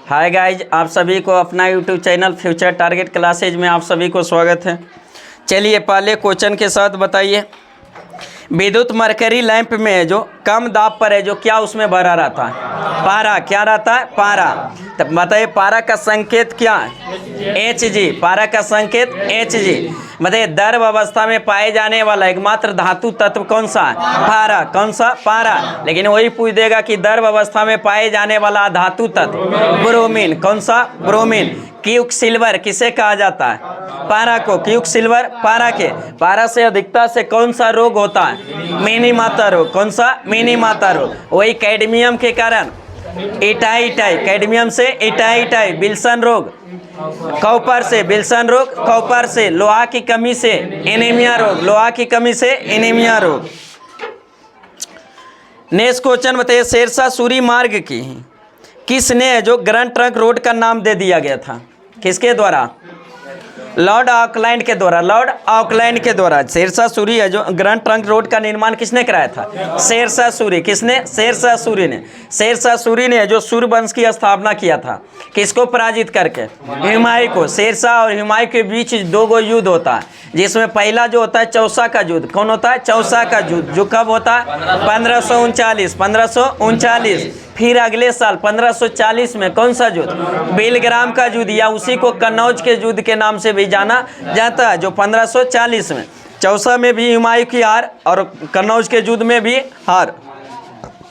Hi guys, आप सभी को अपना YouTube channel future target classes में आप सभी को स्वागत है। चलिए पहले क्वेश्चन के साथ बताइए। विद्युत मरकरी लैंप में जो कम दाब पर है जो क्या उसमें भरा रहता है? पारा। क्या रहता है? पारा। तब बताइए पारा का संकेत क्या है? Hg। पारा का संकेत Hg। बताइए द्रव अवस्था में पाए जाने वाला एकमात्र धातु तत्व कौन सा है? पारा। कौन सा? पारा। लेकिन वही पूछ देगा कि द्रव अवस्था में पाए जाने वाला धातु तत्व ब्रोमीन। कौन सा? ब्रोमीन। क्यूक सिल्वर किसे कहा जाता है? पारा को। क्यूक सिल्वर पारा के। पारा से अधिकता से कौन सा रोग होता है? मिनी माता रोग। कौन सा? मिनी माता रोग। वही कैडमियम के कारण इटाई, कैडमियम से इटाई, विल्सन रोग। कॉपर से विल्सन रोग, कॉपर से लोहा की कमी से एनीमिया रोग, लोहा की कमी से एनीमिया रोग। नेक्स्ट क्वेश्चन बताइए, शेरशाह सूरी मार्ग की किसने जो ग्रैंड ट्रंक रोड का नाम दे दिया गया था? किसके द्वारा? लॉर्ड ऑकलैंड के द्वारा। लॉर्ड ऑकलैंड के द्वारा शेरशाह सूरी है जो ग्रैंड ट्रंक रोड का निर्माण किसने कराया था? शेरशाह सूरी। किसने? शेरशाह सूरी ने। शेरशाह सूरी ने जो सूर्यवंश की स्थापना किया था किसको पराजित करके? हुमायूं को। शेरशाह और हुमायूं के बीच दो गो युद्ध होता है, जिसमें पहला जो होता है चौसा का युद्ध। कौन होता है? चौसा का युद्ध, जो कब होता है? 1539। फिर अगले साल 1540 में कौन सा युद्ध? बेलग्राम का युद्ध, या उसी को कन्नौज के युद्ध के नाम से भी जाना जाता है, जो 1540 में। चौसा में भी हुमायूं की हार और कन्नौज के युद्ध में भी हार।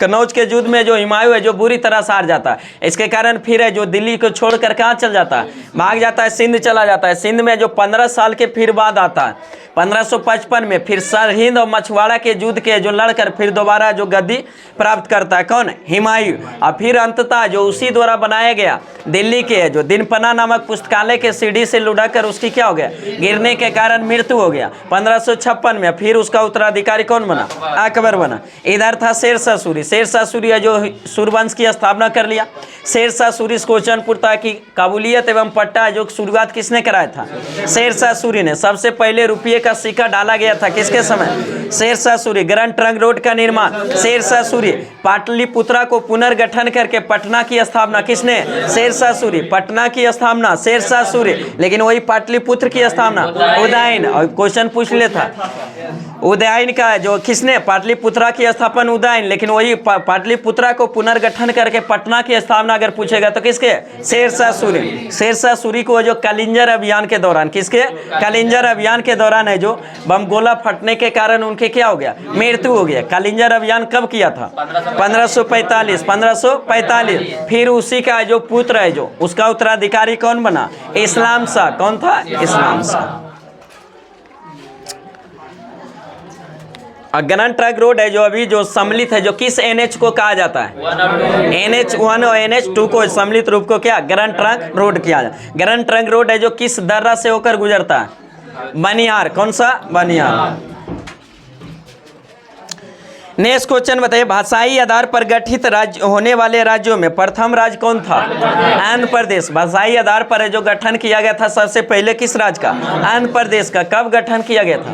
कन्नौज के युद्ध में जो हुमायूं है जो बुरी तरह से हार जाता है। इसके कारण फिर है जो दिल्ली को छोड़कर कहाँ चल जाता है? भाग जाता है, सिंध चला जाता है। सिंध में जो 15 साल के फिर बाद आता है 1555 में, फिर सरहिंद और मछवाड़ा के युद्ध के जो लड़कर फिर दोबारा जो गद्दी प्राप्त करता है। कौन? हुमायूं। और फिर अंततः जो उसी द्वारा बनाया गया दिल्ली के जो दिनपना नामक पुस्तकालय के सीढ़ी से लुढ़ककर उसकी क्या हो गया? गिरने के कारण मृत्यु हो गया 1556 में। फिर उसका उत्तराधिकारी कौन बना? अकबर बना। इधर था शेरशाह सूरी। शेरशाह सूरी है जो सूर्यवंश की स्थापना कर लिया। शेरशाह सूरी से क्वेश्चन पूछता है कि काबुलियत एवं पट्टा जो शुरुआत किसने कराया था? शेरशाह सूरी ने। सबसे पहले रुपये का सिक्का डाला गया था किसके समय? Sher Shah Suri. Grand trunk road का निर्माण शेरशाह सूरी। पाटलिपुत्रा को पुनर्गठन करके पटना की स्थापना किसने? शेरशाह सूरी। पटना की स्थापना शेरशाह सूरी। लेकिन वही पाटलिपुत्र की स्थापना उदयन। और क्वेश्चन पूछ लेता उदयन का जो किसने? पाटलिपुत्रा की स्थापना उदयन। लेकिन वही पाटलिपुत्रा को पुनर्गठन करके पटना की स्थापना अगर पूछेगा तो किसके? शेरशाह सूरी। शेरशाह सूरी को जो कलिंजर अभियान के दौरान, किसके? कलिंजर अभियान के दौरान है जो बम गोला फटने के कारण उनके क्या हो गया? मृत्यु हो गया। कलिंजर अभियान कब किया था? 1545। फिर उसी का जो पुत्र है जो उसका उत्तराधिकारी कौन बना? इस्लाम शाह। कौन था? इस्लाम शाह। ग्रैंड ट्रंक रोड है जो अभी जो सम्मिलित है जो किस NH को कहा जाता है? NH1 और NH2 को सम्मिलित रूप को क्या? ग्रैंड ट्रंक रोड किया जाता है। ग्रैंड ट्रंक रोड है जो किस दर्रा से होकर गुजरता है? बनिहार। कौन सा? बनिहार। नेक्स्ट क्वेश्चन बताइए, भाषाई आधार पर गठित राज्य होने वाले राज्यों में प्रथम राज्य कौन था? आंध्र प्रदेश। भाषाई आधार पर है जो गठन किया गया था सबसे पहले किस राज्य का? आंध्र प्रदेश का। कब गठन किया गया था?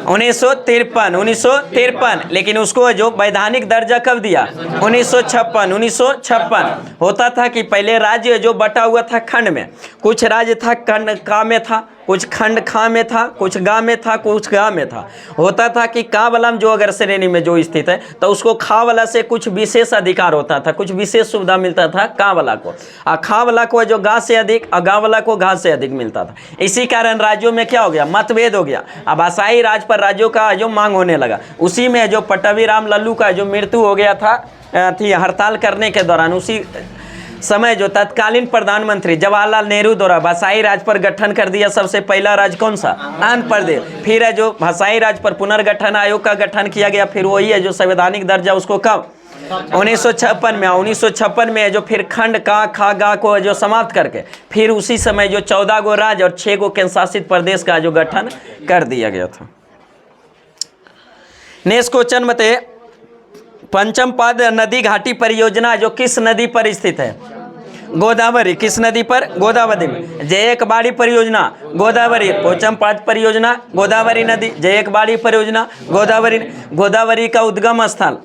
1953। लेकिन उसको जो वैधानिक दर्जा कब दिया? 1956। होता था कि पहले राज्य जो बटा हुआ था खंड में, कुछ राज्य था खंड का में था, कुछ खंड खा में था, कुछ गा में था, कुछ गा में था। होता था कि का वाला जो अगर श्रेणी में जो स्थित है तो उसको खा वाला से कुछ विशेष अधिकार होता था, कुछ विशेष सुविधा मिलता था का वाला को, और खा वाला को जो गा से अधिक और गा वाला को घा से अधिक मिलता था। इसी कारण राज्यों में क्या हो गया? मतभेद हो गया। अब भाषाई राज पर राज्यों का जो मांग होने लगा। उसी में जो पट्टाभी राम लल्लू का जो मृत्यु हो गया था हड़ताल करने के दौरान, उसी समय जो तत्कालीन प्रधानमंत्री जवाहरलाल नेहरू द्वारा भाषाई राज पर गठन कर दिया। सबसे पहला राज्य कौन सा? आंध्र प्रदेश। फिर है जो भाषाई राज पर पुनर्गठन आयोग का गठन किया गया। फिर वही है जो संवैधानिक दर्जा उसको कब? 1956 में। 1956 में जो फिर खंड का खा गा को जो समाप्त करके फिर उसी समय जो 14 गो राज्य और 6 गो केंद्र शासित प्रदेश का जो गठन कर दिया गया था। नेक्स्ट क्वेश्चन बताइए, पंचमपद नदी घाटी परियोजना जो किस नदी पर स्थित है? गोदावरी। किस नदी पर? गोदावरी में। जयकबाड़ी परियोजना गोदावरी। पंचमपद परियोजना गोदावरी नदी। जयकबाड़ी परियोजना गोदावरी। गोदावरी का उद्गम स्थल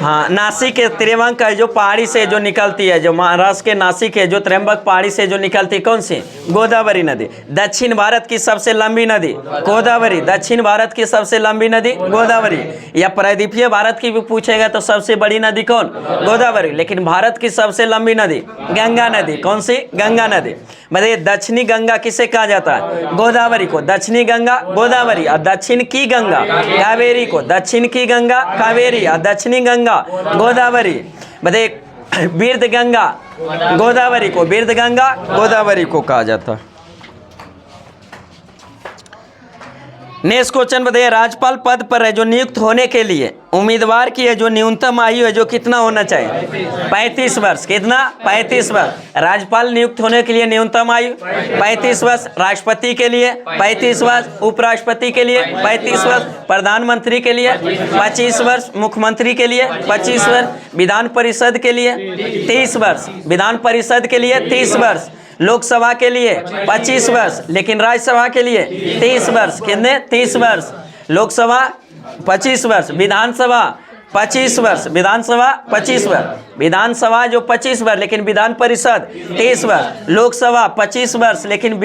हाँ, नासिक के त्रिवंक है जो पहाड़ी से जो निकलती है, जो महाराष्ट्र के नासिक है जो त्र्यंबक पहाड़ी से जो निकलती है, कौन सी? गोदावरी नदी। दक्षिण भारत की सबसे लंबी नदी गोदावरी। दक्षिण भारत की सबसे लंबी नदी गोदावरी। या प्रायद्वीपीय भारत की भी पूछेगा तो सबसे बड़ी नदी कौन? गोदावरी। लेकिन भारत की सबसे लंबी नदी गंगा नदी। कौन सी? गंगा नदी। बताइए दक्षिणी गंगा किसे कहा जाता है? गोदावरी को। दक्षिणी गंगा गोदावरी। और दक्षिण की गंगा कावेरी को। दक्षिण की गंगा कावेरी और दक्षिणी गंगा गोदावरी। बताइए बिरध गंगा गोदावरी को, बिरध गंगा गोदावरी को कहा जाता है। नेक्स्ट क्वेश्चन बताइए, राज्यपाल पद पर है जो नियुक्त होने के लिए उम्मीदवार की है जो न्यूनतम आयु है जो कितना होना चाहिए? 35 वर्ष। कितना? 35 वर्ष। राज्यपाल नियुक्त होने के लिए न्यूनतम आयु 35 वर्ष। राष्ट्रपति के लिए 35 वर्ष। उपराष्ट्रपति के लिए 35 वर्ष। प्रधानमंत्री के लिए 25 वर्ष। मुख्यमंत्री के लिए 25 वर्ष। विधान परिषद के लिए 30 वर्ष। विधान परिषद के लिए 30 वर्ष। लोकसभा के लिए 25 वर्ष। लेकिन राज्यसभा के लिए 30 वर्ष। कितने? 30 वर्ष। लोकसभा 25 वर्ष। विधानसभा 25 वर्ष। विधानसभा 25 वर्ष। विधानसभा जो 25 वर्ष, लेकिन विधान परिषद 30 वर्ष। लोकसभा 25 वर्ष, लेकिन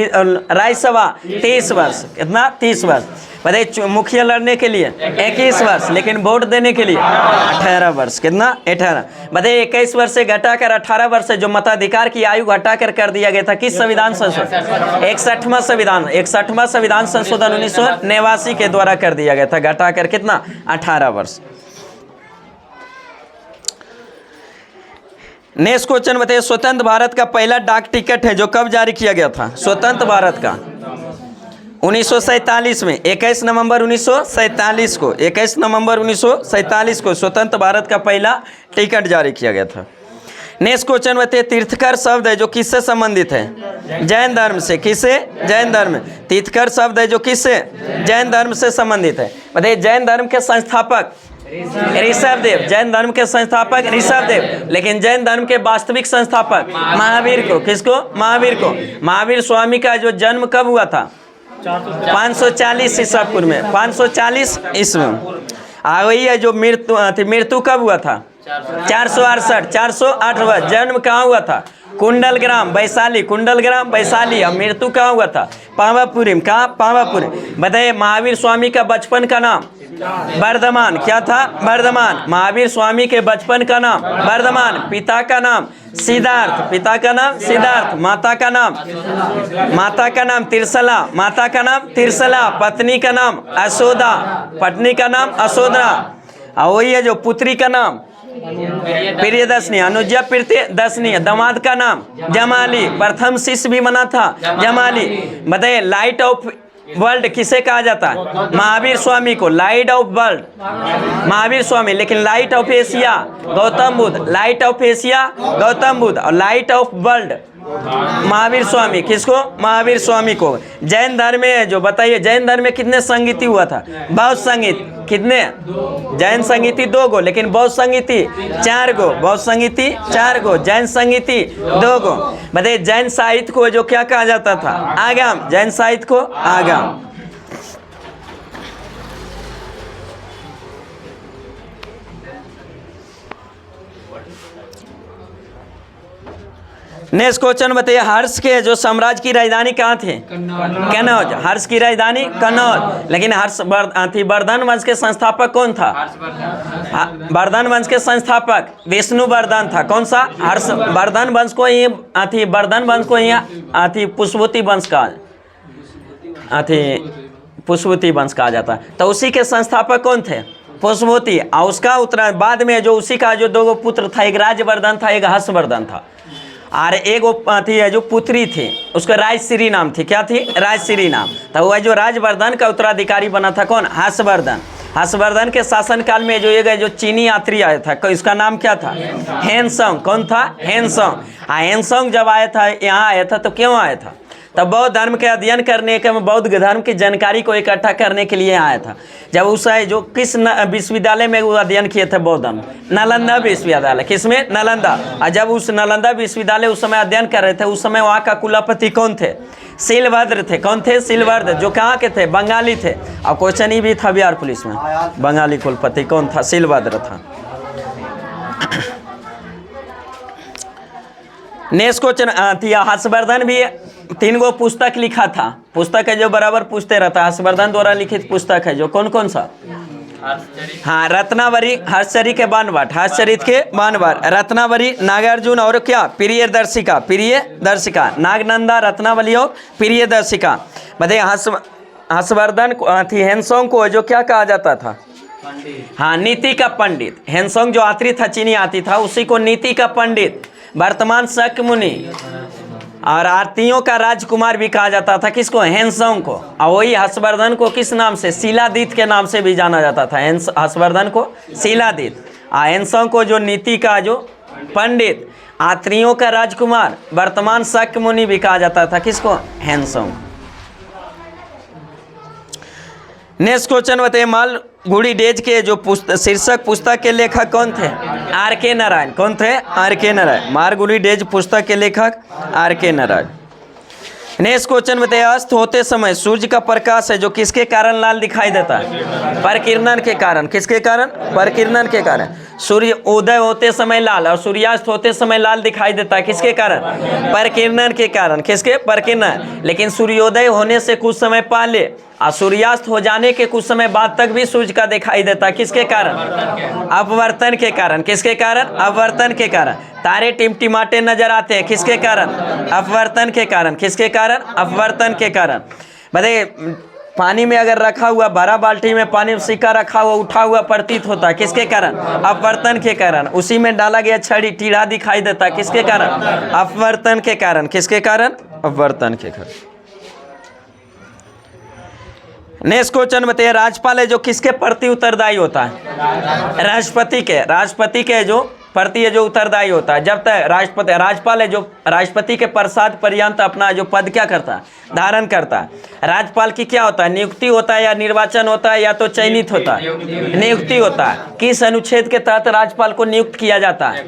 राज्यसभा 30 वर्ष। कितना? 30 वर्ष। बताइए मुखिया लड़ने के लिए 21 वर्ष, लेकिन वोट देने के लिए 18 वर्ष। कितना? 18। बताइए 21 वर्ष से घटाकर 18 वर्ष से जो मताधिकार की आयु घटाकर कर दिया गया था किस संविधान संशोधन? 61वां संविधान। 61वां संविधान संशोधन 1989 के द्वारा कर दिया गया था, घटाकर कितना? 18 वर्ष। नेक्स्ट क्वेश्चन बताइए, स्वतंत्र भारत का पहला डाक टिकट है जो कब जारी किया गया था? स्वतंत्र भारत का 1947 में, 21 नवंबर 1947 को, 21 नवंबर 1947 को स्वतंत्र भारत का पहला टिकट जारी किया गया था। नेक्स्ट क्वेश्चन बताइए, तीर्थकर शब्द है जो किससे संबंधित है? जैन धर्म से। किससे? जैन धर्म। तीर्थकर शब्द है जो किससे? जैन धर्म से संबंधित है। बताइए जैन धर्म के संस्थापक ऋषभ देव। जैन धर्म के संस्थापक ऋषभ देव। लेकिन जैन धर्म के वास्तविक संस्थापक महावीर को। किसको? महावीर को। महावीर स्वामी का जो जन्म कब हुआ था? 540 ईसा पूर्व में। 540 ईस्वी में। वही है जो मृत्यु कब हुआ था? 468 वर्ष। जन्म कहाँ हुआ था? कुंडलग्राम वैशाली। कुंडलग्राम वैशाली। और मृत्यु कहाँ हुआ था? पावापुरी में। कहाँ? पावापुरी। बताइए महावीर स्वामी का बचपन का नाम वर्धमान। क्या था? वर्धमान। महावीर स्वामी के बचपन का नाम वर्धमान। पिता का नाम सिद्धार्थ। पिता का नाम सिद्धार्थ। माता का नाम तिरसला। माता का नाम तिरसला। पत्नी का नाम अशोदा। पत्नी का नाम अशोदा। और वही है जो पुत्री का नाम प्रियदर्शनी। अनुजा प्रियदर्शनी। दामाद का नाम जमाली। प्रथम शिष्य भी बना था जमाली। बताइए लाइट ऑफ वर्ल्ड किसे कहा जाता है? महावीर स्वामी को। Light of world Mahavir Swami. लेकिन light of Asia Gautam Buddha. Light of Asia Gautam Buddha. और light of world Mahavir Swami. किसको? महावीर स्वामी को। जैन धर्म में जो बताइए जैन धर्म में कितने संगीति हुआ था? बौद्ध संगीत। कितने? जैन संगीति 2 गो, लेकिन बौद्ध संगीति 4 गो। बौद्ध संगीति 4 गो, जैन संगीति 2 गो। बताइए जैन साहित्य को जो क्या कहा जाता था? आगम। जैन साहित्य को आगम। नेक्स्ट क्वेश्चन बताइए, हर्ष के जो साम्राज्य की राजधानी कहाँ थी? कन्नौज। हर्ष की राजधानी कन्नौज। लेकिन वर्धन वंश के संस्थापक कौन था? वर्धन वंश के संस्थापक विष्णुवर्धन था। कौन सा? हर्ष। वर्धन वंश को ही वर्धन वंश को ही पुष्पवती वंश का पुष्पवती वंश कहा जाता है। तो उसी के संस्थापक कौन थे? पुष्पवती। और उसका उत्तरायण बाद में जो उसी का जो 2 पुत्र था, एक राजवर्धन था, एक हर्षवर्धन था। और एक जो पुत्री थी उसका राजश्री नाम थी। क्या थी? राजश्री नाम। तो वह जो राजवर्धन का उत्तराधिकारी बना था कौन? हर्षवर्धन। हर्षवर्धन के शासनकाल में जो चीनी यात्री आया था इसका नाम क्या था? हेनसोंग। कौन था? हेनसोंग। हेनसोंग जब आया था यहाँ आया था तो क्यों आया था? तब बौद्ध धर्म के अध्ययन करने के बौद्ध धर्म की जानकारी को इकट्ठा करने के लिए आया था। जब उस जो किस विश्वविद्यालय में वो अध्ययन किए थे बौद्ध धर्म? नालंदा विश्वविद्यालय। किसमें? नालंदा। और जब उस नालंदा विश्वविद्यालय उस समय अध्ययन कर रहे थे उस समय वहाँ का कुलपति कौन थे? शिलभद्र थे। कौन थे? शिलभद्र। जो कहाँ के थे? बंगाली थे। और क्वेश्चन ही भी था बिहार पुलिस में, बंगाली कुलपति कौन था? शिलभद्र था। नेक्स्ट क्वेश्चन, हर्षवर्धन भी 3 गो पुस्तक लिखा था। पुस्तक है जो बराबर पूछते रहता है, हर्षवर्धन द्वारा लिखित पुस्तक है जो कौन कौन सा? हाँ, रत्नावली, हर्षचरित के बाणभट्ट, हर्षचरित के बाणभट्ट, रत्नावली, नागार्जुन और क्या? प्रियदर्शिका, प्रियदर्शिका, नागनंदा, रत्नावली और प्रियदर्शिका। बताइए हर्षवर्धन हेनसोंग को जो क्या कहा जाता था? हाँ, नीति का पंडित। हेनसोंग जो आत्री था, चीनी आती था, उसी को नीति का पंडित, वर्तमान शक मुनि और आरतियों का राजकुमार भी कहा जाता था। किसको? हेनसोंग को। और वही हर्षवर्धन को किस नाम से? शिलादित के नाम से भी जाना जाता था। हर्षवर्धन को शिलादित, हेनसोंग को जो नीति का जो पंडित, आत्रियों का राजकुमार, वर्तमान शक मुनि भी कहा जाता था। किसको? हेनसोंग। नेक्स्ट क्वेश्चन बताइए, मालगुडी डेज के जो शीर्षक पुस्तक के लेखक कौन थे? आर के नारायण। कौन थे? आर के नारायण। मालगुडी डेज पुस्तक के लेखक आर के नारायण। नेक्स्ट क्वेश्चन बताइए, अस्त होते समय सूर्य का प्रकाश है जो किसके कारण लाल दिखाई देता है? परकिरणन के कारण। किसके कारण? परकिरणन के कारण। सूर्य उदय होते समय लाल और सूर्यास्त होते समय लाल दिखाई देता है। किसके कारण? परकिरणन के कारण। किसके? परकिरणन। लेकिन सूर्योदय होने से कुछ समय पहले और सूर्यास्त हो जाने के कुछ समय बाद तक भी सूर्य का दिखाई देता है। किसके कारण? अपवर्तन के कारण। किसके कारण? अपवर्तन के कारण। तारे टिमटिमाते नजर आते हैं। किसके कारण? अपवर्तन के कारण। किसके कारण? अपवर्तन के कारण। बताइए, पानी में अगर रखा हुआ भरा बाल्टी में पानी में सिक्का रखा हुआ उठा हुआ प्रतीत होता है। किसके कारण? अपवर्तन के कारण। उसी में डाला गया छड़ी टीढ़ा दिखाई देता है। किसके कारण? अपवर्तन के कारण। किसके कारण? अपवर्तन के कारण। नेक्स्ट क्वेश्चन बताइए, राजपाल है जो किसके प्रति उत्तरदायी होता है? राष्ट्रपति के। राष्ट्रपति के जो प्रति है जो उत्तरदायी होता है। जब तक राजपाल है जो राष्ट्रपति के प्रसाद पर्यंत अपना जो पद क्या करता है? धारण करता है। राजपाल की क्या होता है? नियुक्ति होता है या निर्वाचन होता है या तो चयनित होता है? नियुक्ति होता है। किस अनुच्छेद के तहत राजपाल को नियुक्त किया जाता है?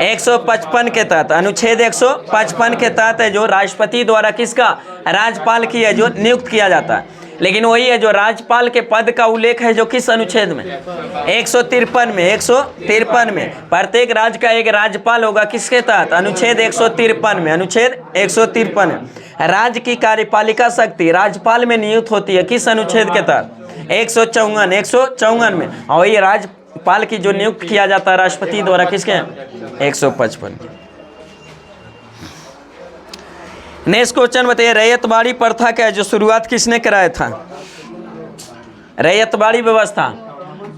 155 के तहत। अनुच्छेद 155 के तहत है जो राष्ट्रपति द्वारा किसका? राजपाल की है जो नियुक्त किया जाता है। लेकिन वही है जो राज्यपाल के पद का उल्लेख है जो किस अनुच्छेद में? 153 में। 153 में प्रत्येक राज्य का एक राज्यपाल होगा। किसके तहत? अनुच्छेद 153 में। अनुच्छेद 153 में राज्य की कार्यपालिका शक्ति राज्यपाल में नियुक्त होती है। किस अनुच्छेद के तहत? 154 में। और ये राज्यपाल की जो नियुक्त किया जाता है राष्ट्रपति द्वारा किसके? 155। नेक्स्ट क्वेश्चन बताइए, रैयतवाड़ी प्रथा का जो शुरुआत किसने कराया था? रैयतवाड़ी व्यवस्था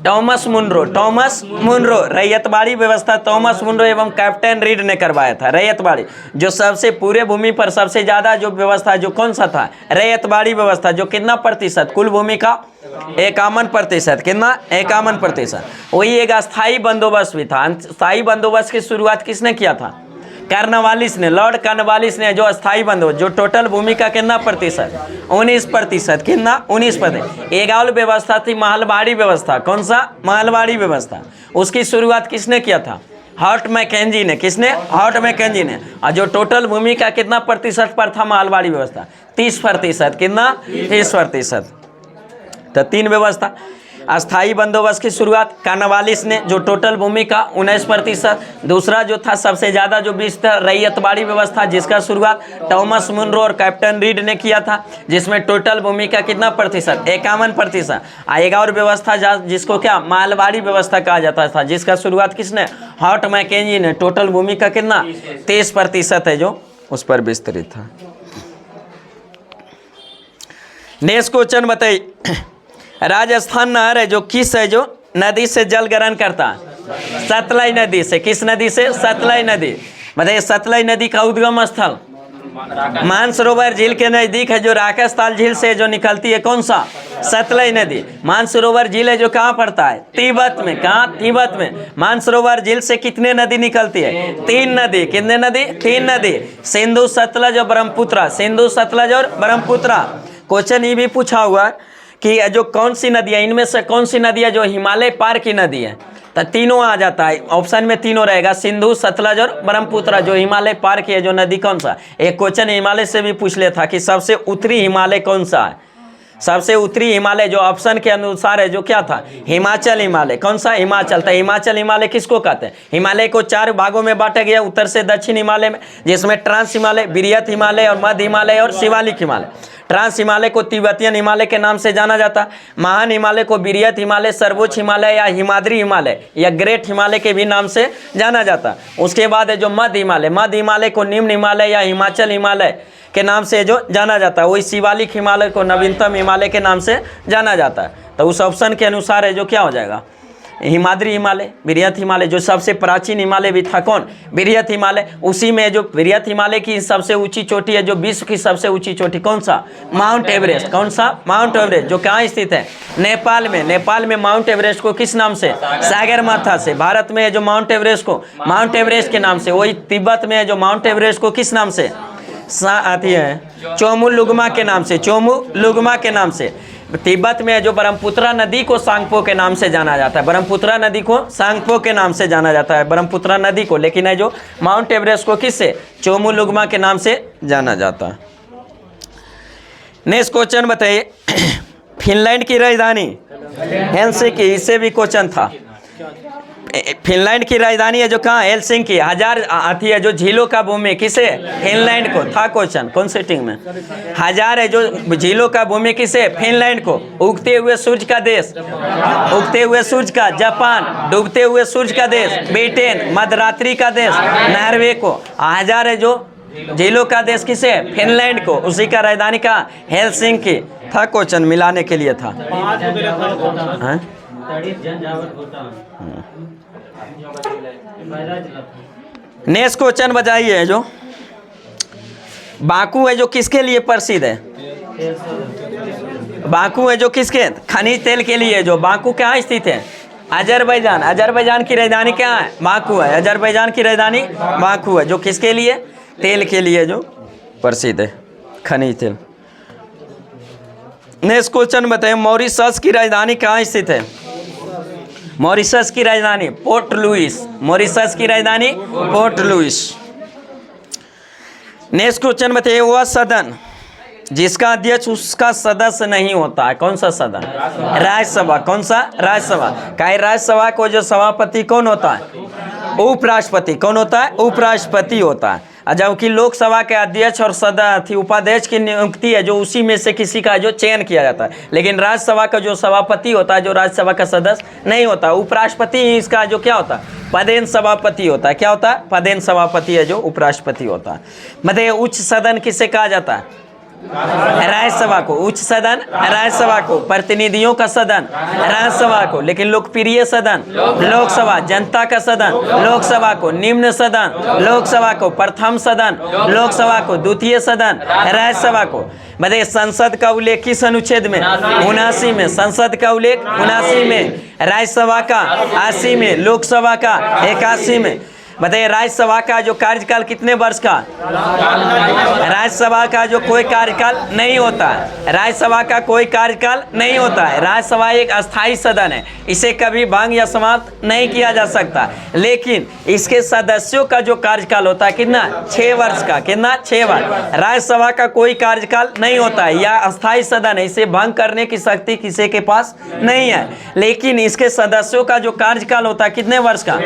Thomas Munro. Thomas Munro. Ryotwari व्यवस्था टॉमस मुनरो एवं कैप्टन रीड ने करवाया था। रैयतवाड़ी जो सबसे पूरे भूमि पर सबसे ज्यादा जो व्यवस्था जो कौन सा था? रैयतवाड़ी व्यवस्था। जो कितना प्रतिशत? कुल भूमि का 51%। कितना? 51%। वही एक अस्थायी बंदोबस्त भी था। स्थायी बंदोबस्त की शुरुआत किसने किया था? कॉर्नवालिस ने। लॉर्ड कॉर्नवालिस ने जो अस्थायी बंदोबस्त जो टोटल भूमि का कितना प्रतिशत? 19%। कितना? 19%। एक और व्यवस्था थी महलबाड़ी व्यवस्था। कौन सा? महलबाड़ी व्यवस्था। उसकी शुरुआत किसने किया था? हॉट मैकेंजी ने। किसने? हॉट मैकेंजी ने। और जो टोटल भूमि का कितना प्रतिशत पर था महलबाड़ी व्यवस्था? 30%। कितना? 30%। तो 3 व्यवस्था। अस्थाई बंदोबस्त की शुरुआत कॉर्नवालिस ने जो टोटल भूमि का 19%। दूसरा जो था सबसे ज़्यादा जो विस्तार रैयतवाड़ी व्यवस्था जिसका शुरुआत टॉमस मुनरो और कैप्टन रीड ने किया था जिसमें टोटल भूमि का कितना प्रतिशत? 51%। एक और व्यवस्था जिसको क्या मालवाड़ी व्यवस्था कहा जाता था जिसका शुरुआत किसने? हॉट मैकेंजी ने। टोटल भूमि का कितना? 30% है जो उस पर विस्तृत था। नेक्स्ट क्वेश्चन बताइए, राजस्थान नहर है जो किस है जो नदी से जल ग्रहण करता है? सतलज नदी से। किस नदी से? सतलज नदी। बताइए, सतलज नदी का उद्गम स्थल मानसरोवर झील के नजदीक है जो राकेशताल झील से जो निकलती है। कौन सा? सतलज नदी। मानसरोवर झील है जो कहाँ पड़ता है? तिब्बत में। कहाँ? तिब्बत में। मानसरोवर झील से कितने नदी निकलती है? 3 नदी। कितने नदी? 3 नदी। सिंधु, सतलज और ब्रह्मपुत्र। सिंधु, सतलज और ब्रह्मपुत्र। क्वेश्चन ये भी पूछा हुआ कि जो कौन सी नदी है इनमें से कौन सी नदी है जो हिमालय पार की नदी है? तो तीनों आ जाता है। ऑप्शन में तीनों रहेगा, सिंधु, सतलज और ब्रह्मपुत्र। जो हिमालय पार की है जो नदी कौन सा? एक क्वेश्चन हिमालय से भी पूछ लेता कि सबसे उत्तरी हिमालय कौन सा है? सबसे उत्तरी हिमालय जो ऑप्शन के अनुसार है जो क्या था, हिमाचल हिमालय। कौन सा हिमाचल था? हिमाचल हिमालय किसको कहते हैं? हिमालय को 4 भागों में बांटा गया, उत्तर से दक्षिण हिमालय में, जिसमें ट्रांस हिमालय, बृहत हिमालय और मध्य हिमालय और शिवालिक हिमालय। ट्रांस हिमालय को तिब्बतियन हिमालय के नाम से जाना जाता है। महान हिमालय को बृहत हिमालय, सर्वोच्च हिमालय या हिमाद्री हिमालय या ग्रेट हिमालय के भी नाम से जाना जाता है। उसके बाद है जो मध्य हिमालय, मध्य हिमालय को निम्न हिमालय या हिमाचल हिमालय के नाम से जो जाना जाता है। वही शिवालिक हिमालय को नवीनतम हिमालय के नाम से जाना जाता है। तो उस ऑप्शन के अनुसार है जो क्या हो जाएगा, हिमाद्री हिमालय, बृहत हिमालय। जो सबसे प्राचीन हिमालय भी था कौन, बृहत हिमालय। उसी में जो बृहत हिमालय की सबसे ऊंची चोटी है, जो विश्व की सबसे ऊंची चोटी कौन सा, माउंट एवरेस्ट। कौन सा, माउंट एवरेस्ट, जो कहाँ स्थित है, नेपाल में। नेपाल में माउंट एवरेस्ट को किस नाम से, सागरमाथा से। भारत में है जो माउंट एवरेस्ट को माउंट एवरेस्ट के नाम से। वही तिब्बत में है जो माउंट एवरेस्ट को किस नाम से, आती है चोमुलुंगमा के नाम से, चोमुलुंगमा के नाम से। तिब्बत में जो ब्रह्मपुत्रा नदी को सांगपो के नाम से जाना जाता है, ब्रह्मपुत्रा नदी को सांगपो के नाम से जाना जाता है, ब्रह्मपुत्रा नदी को। लेकिन है जो माउंट एवरेस्ट को किससे, चोमुलुंगमा के नाम से जाना जाता है। नेक्स्ट क्वेश्चन बताइए, फिनलैंड की राजधानी हेलसिंकी, इससे भी क्वेश्चन था। फिनलैंड की राजधानी है जो कहाँ, हेलसिंकी। 1000 आती है जो झीलों का भूमि किसे, फिनलैंड को। था क्वेश्चन कौन सेटिंग में, 1000 है जो झीलों का भूमि किसे, फिनलैंड को। उगते हुए सूरज का देश, उगते हुए सूरज का जापान, डूबते हुए सूरज का देश ब्रिटेन, मध्यरात्रि का देश नॉर्वे को। 1000 है जो झीलों का देश किसे, फिनलैंड को। उसी का राजधानी का हेलसिंकी। था क्वेश्चन, मिलाने के लिए था। नेक्स्ट क्वेश्चन बताइए, जो बाकू है जो किसके लिए प्रसिद्ध है, बाकू है जो किसके, खनिज तेल के लिए। जो बाकू कहाँ स्थित है, अजरबैजान। अजरबैजान की राजधानी क्या है, बाकू है। अजरबैजान की राजधानी बाकू है, जो किसके लिए, तेल के लिए जो प्रसिद्ध है, खनिज तेल। नेक्स्ट क्वेश्चन बताइए, मॉरिशस की राजधानी कहाँ स्थित है, मॉरिशस की राजधानी पोर्ट लुइस। मॉरिशस की राजधानी पोर्ट लुइस। नेक्स्ट क्वेश्चन बताइए, वह सदन जिसका अध्यक्ष उसका सदस्य नहीं होता है, कौन सा सदन, राज्यसभा। कौन सा, राज्यसभा। क्या राज्यसभा को जो सभापति कौन होता है, उपराष्ट्रपति। कौन होता है, उपराष्ट्रपति होता है। जबकि लोकसभा के अध्यक्ष और उपाध्यक्ष की नियुक्ति है जो उसी में से किसी का जो चयन किया जाता है। लेकिन राज्यसभा का जो सभापति होता है, जो राज्यसभा का सदस्य नहीं होता। उपराष्ट्रपति इसका जो क्या होता है, पदेन सभापति होता है। क्या होता है, पदेन सभापति है जो उपराष्ट्रपति होता है। मतलब उच्च सदन किसे कहा जाता है, राज्यसभा को। उच्च सदन राज्यसभा को, प्रतिनिधियों का सदन राज्यसभा को। लेकिन लोकप्रिय सदन लोकसभा, जनता का सदन लोकसभा को, निम्न सदन लोकसभा को, प्रथम सदन लोकसभा को, द्वितीय सदन राज्यसभा को। मतलब संसद का उल्लेख किस अनुच्छेद में, 79 में। संसद का उल्लेख 79 में, राज्यसभा का 80 में, लोकसभा का 81 में। बताइए राज्यसभा का जो कार्यकाल कितने वर्ष का, राज्यसभा का जो कोई कार्यकाल नहीं होता है, राज्यसभा का कोई कार्यकाल नहीं होता है। राज्यसभा एक अस्थायी सदन है, इसे कभी भंग या समाप्त नहीं किया जा सकता। लेकिन इसके सदस्यों का जो कार्यकाल होता है कितना, 6 वर्ष का। कितना, 6 वर्ष। राज्यसभा का कोई कार्यकाल नहीं होता है, यह अस्थायी सदन है, इसे भंग करने की शक्ति किसी के पास नहीं है। लेकिन इसके सदस्यों का जो कार्यकाल होता है कितने वर्ष का,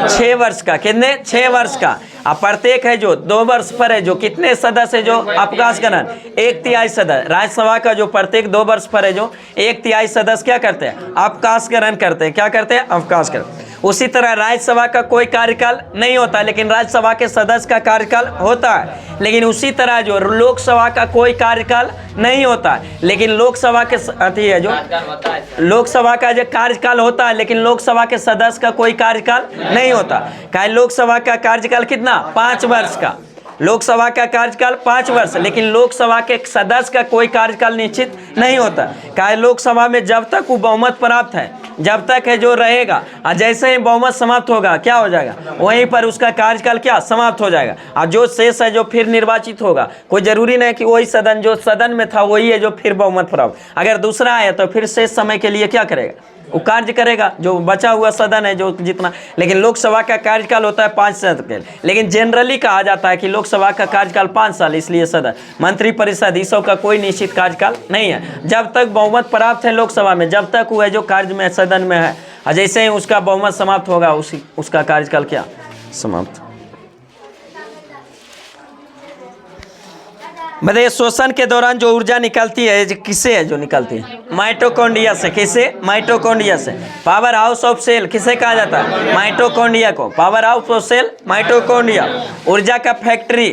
6 वर्ष का। कितने, 6 वर्ष का। अब प्रत्येक है जो 2 वर्ष पर है जो कितने सदस्य है जो अवकाश ग्रहण, 1/3 सदस्य। राज्यसभा का जो प्रत्येक 2 वर्ष पर है जो 1/3 सदस्य क्या करते हैं, अवकाश ग्रहण करते हैं। क्या करते हैं, अवकाश ग्रहण। उसी तरह राज्यसभा का कोई कार्यकाल नहीं होता, लेकिन राज्यसभा के सदस्य का कार्यकाल होता है। लेकिन उसी तरह जो लोकसभा का कोई कार्यकाल नहीं होता, लेकिन लोकसभा के अति है जो लोकसभा का जो कार्यकाल होता है, लेकिन लोकसभा के सदस्य का कोई कार्यकाल नहीं होता। क्या लोकसभा का कार्यकाल कितना, 5 वर्ष का। लोकसभा का कार्यकाल 5 वर्ष, लेकिन लोकसभा के सदस्य का कोई कार्यकाल निश्चित नहीं होता। क्या लोकसभा में जब तक वो बहुमत प्राप्त है, जब तक है जो रहेगा, और जैसे ही बहुमत समाप्त होगा क्या हो जाएगा, वहीं पर उसका कार्यकाल क्या समाप्त हो जाएगा। और जो शेष है जो फिर निर्वाचित होगा। कोई जरूरी नहीं कि वही सदन जो सदन में था वही है जो फिर बहुमत प्राप्त। अगर दूसरा आया तो फिर शेष समय के लिए क्या करेगा, वो कार्य करेगा, जो बचा हुआ सदन है जो जितना। लेकिन लोकसभा का कार्यकाल होता है 5 साल के, लेकिन जनरली कहा जाता है कि लोकसभा का कार्यकाल 5 साल, इसलिए सदन मंत्रिपरिषद इस सब का कोई निश्चित कार्यकाल नहीं है। जब तक बहुमत प्राप्त है लोकसभा में, जब तक वो है जो कार्य में सदन में है, और जैसे ही उसका बहुमत समाप्त होगा उसका कार्यकाल क्या समाप्त। बताइए शोषण के दौरान जो ऊर्जा निकलती है किससे है, जो निकलती है माइटोकॉन्ड्रिया से। किससे? माइटोकॉन्ड्रिया से। पावर हाउस ऑफ सेल किसे कहा जाता है? माइटोकॉन्ड्रिया को। Power house of cell mitochondria. ऊर्जा का फैक्ट्री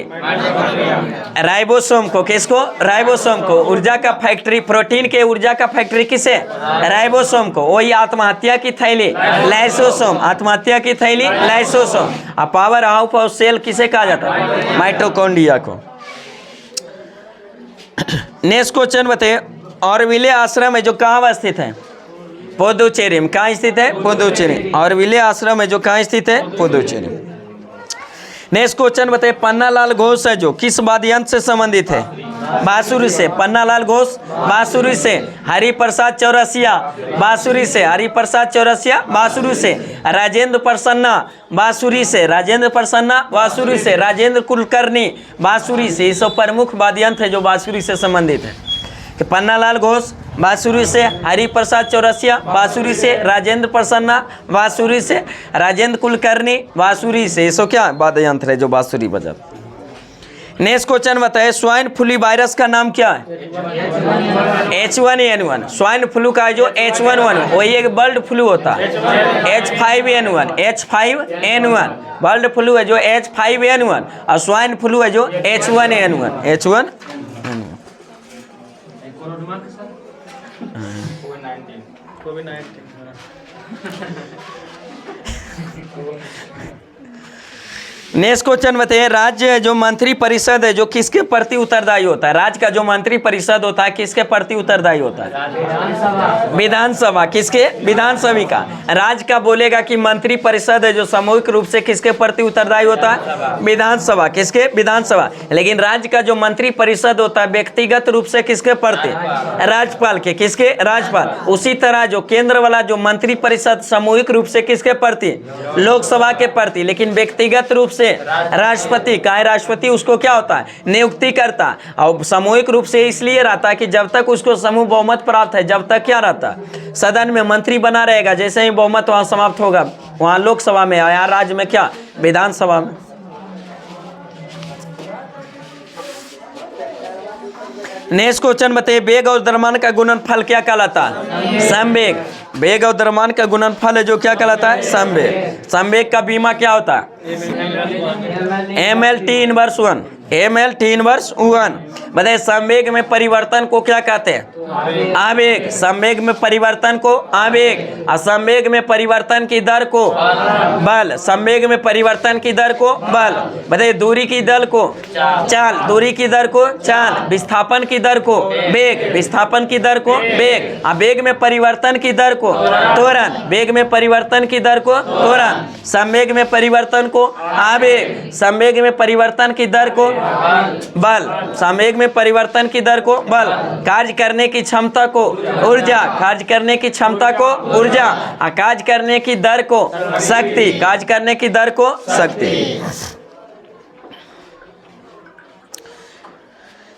राइबोसोम को। किसको? राइबोसोम को। ऊर्जा का फैक्ट्री, प्रोटीन के ऊर्जा का फैक्ट्री किसे? राइबोसोम को। वही आत्महत्या की थैली लाइसोसोम, आत्महत्या की थैली लाइसोसोम। और पावर हाउस ऑफ सेल किसे कहा जाता है? माइटोकॉन्ड्रिया को। नेक्स्ट क्वेश्चन बताइए, ऑरविले आश्रम है जो कहाँ स्थित है? पुदुचेरी में। कहाँ स्थित है? पुदुचेरी। ऑरविले आश्रम है जो कहाँ स्थित है? पुदुचेरी। नेक्स्ट क्वेश्चन बताइए, पन्नालाल घोष है जो किस वाद्य यंत्र से संबंधित है? बांसुरी से। पन्नालाल घोष बांसुरी से। हरिप्रसाद चौरसिया बांसुरी से। हरिप्रसाद चौरसिया बांसुरी से। राजेंद्र प्रसन्ना बांसुरी से। राजेंद्र प्रसन्ना बांसुरी से। राजेंद्र कुलकर्णी बांसुरी से। ये सब प्रमुख वाद्य यंत्र है जो बांसुरी से संबंधित है। कि पन्नालाल घोष बांसुरी से, हरिप्रसाद चौरसिया बांसुरी से, राजेंद्र प्रसन्ना बांसुरी से, राजेंद्र कुलकर्णी बांसुरी से। इसको क्या वाद्य यंत्र है जो बांसुरी बजाते। नेक्स्ट क्वेश्चन बताइए, स्वाइन फ्लू वायरस का नाम क्या है? H1N1। स्वाइन फ्लू का जो H1N1 वही एक बर्ड फ्लू होता है। H5N1, H5N1 बर्ड फ्लू है जो H5N1, और स्वाइन फ्लू है जो H1N1, H1। नेक्स्ट क्वेश्चन बताइए, राज्य जो मंत्री परिषद है जो किसके प्रति उत्तरदायी होता है? राज्य का जो मंत्री परिषद होता है किसके प्रति उत्तरदायी होता है? विधानसभा। किसके? विधानसभा का। राज्य का बोलेगा कि मंत्री परिषद है जो सामूहिक रूप से किसके प्रति उत्तरदायी होता है? विधानसभा। किसके? विधानसभा। लेकिन राज्य का जो मंत्री परिषद होता है व्यक्तिगत रूप से किसके प्रति? राज्यपाल के। किसके? राज्यपाल। उसी तरह जो केंद्र वाला जो मंत्री परिषद सामूहिक रूप से किसके प्रति? लोकसभा के प्रति। लेकिन व्यक्तिगत रूप से राष्ट्रपति का है। राष्ट्रपति उसको क्या होता है? नियुक्ति करता। और सामूहिक रूप से इसलिए रहता है कि जब तक उसको समूह बहुमत प्राप्त है, जब तक क्या रहता है? सदन में मंत्री बना रहेगा। जैसे ही बहुमत वहां समाप्त होगा, वहां लोकसभा में, यहाँ राज्य में क्या? विधानसभा में। नेक्स्ट क्वेश्चन बताइए, वेग और द्रव्यमान का गुणनफल क्या कहलाता है? समवेग। वेग और द्रव्यमान का गुणनफल है जो क्या कहलाता है? समवेग। समवेग का बीमा क्या होता है? MLT−1। MLT−1। बताइए संवेग में परिवर्तन को क्या कहते हैं? आवेग। संवेग में परिवर्तन को आवेग। असंवेग में परिवर्तन की दर को बल। संवेग में परिवर्तन की दर को बल। बताइए दूरी की दर को चाल। दूरी की दर को चाल। विस्थापन की दर को वेग। विस्थापन की दर को वेग। आवेग में परिवर्तन की दर को त्वरण। वेग में परिवर्तन की दर को त्वरण। संवेग में परिवर्तन को आवेग। संवेग में परिवर्तन की दर को बल। संवेग में परिवर्तन की दर को बल। कार्य करने की क्षमता को ऊर्जा। कार्य करने की क्षमता को ऊर्जा। कार्य करने की दर को शक्ति। कार्य करने की दर को शक्ति।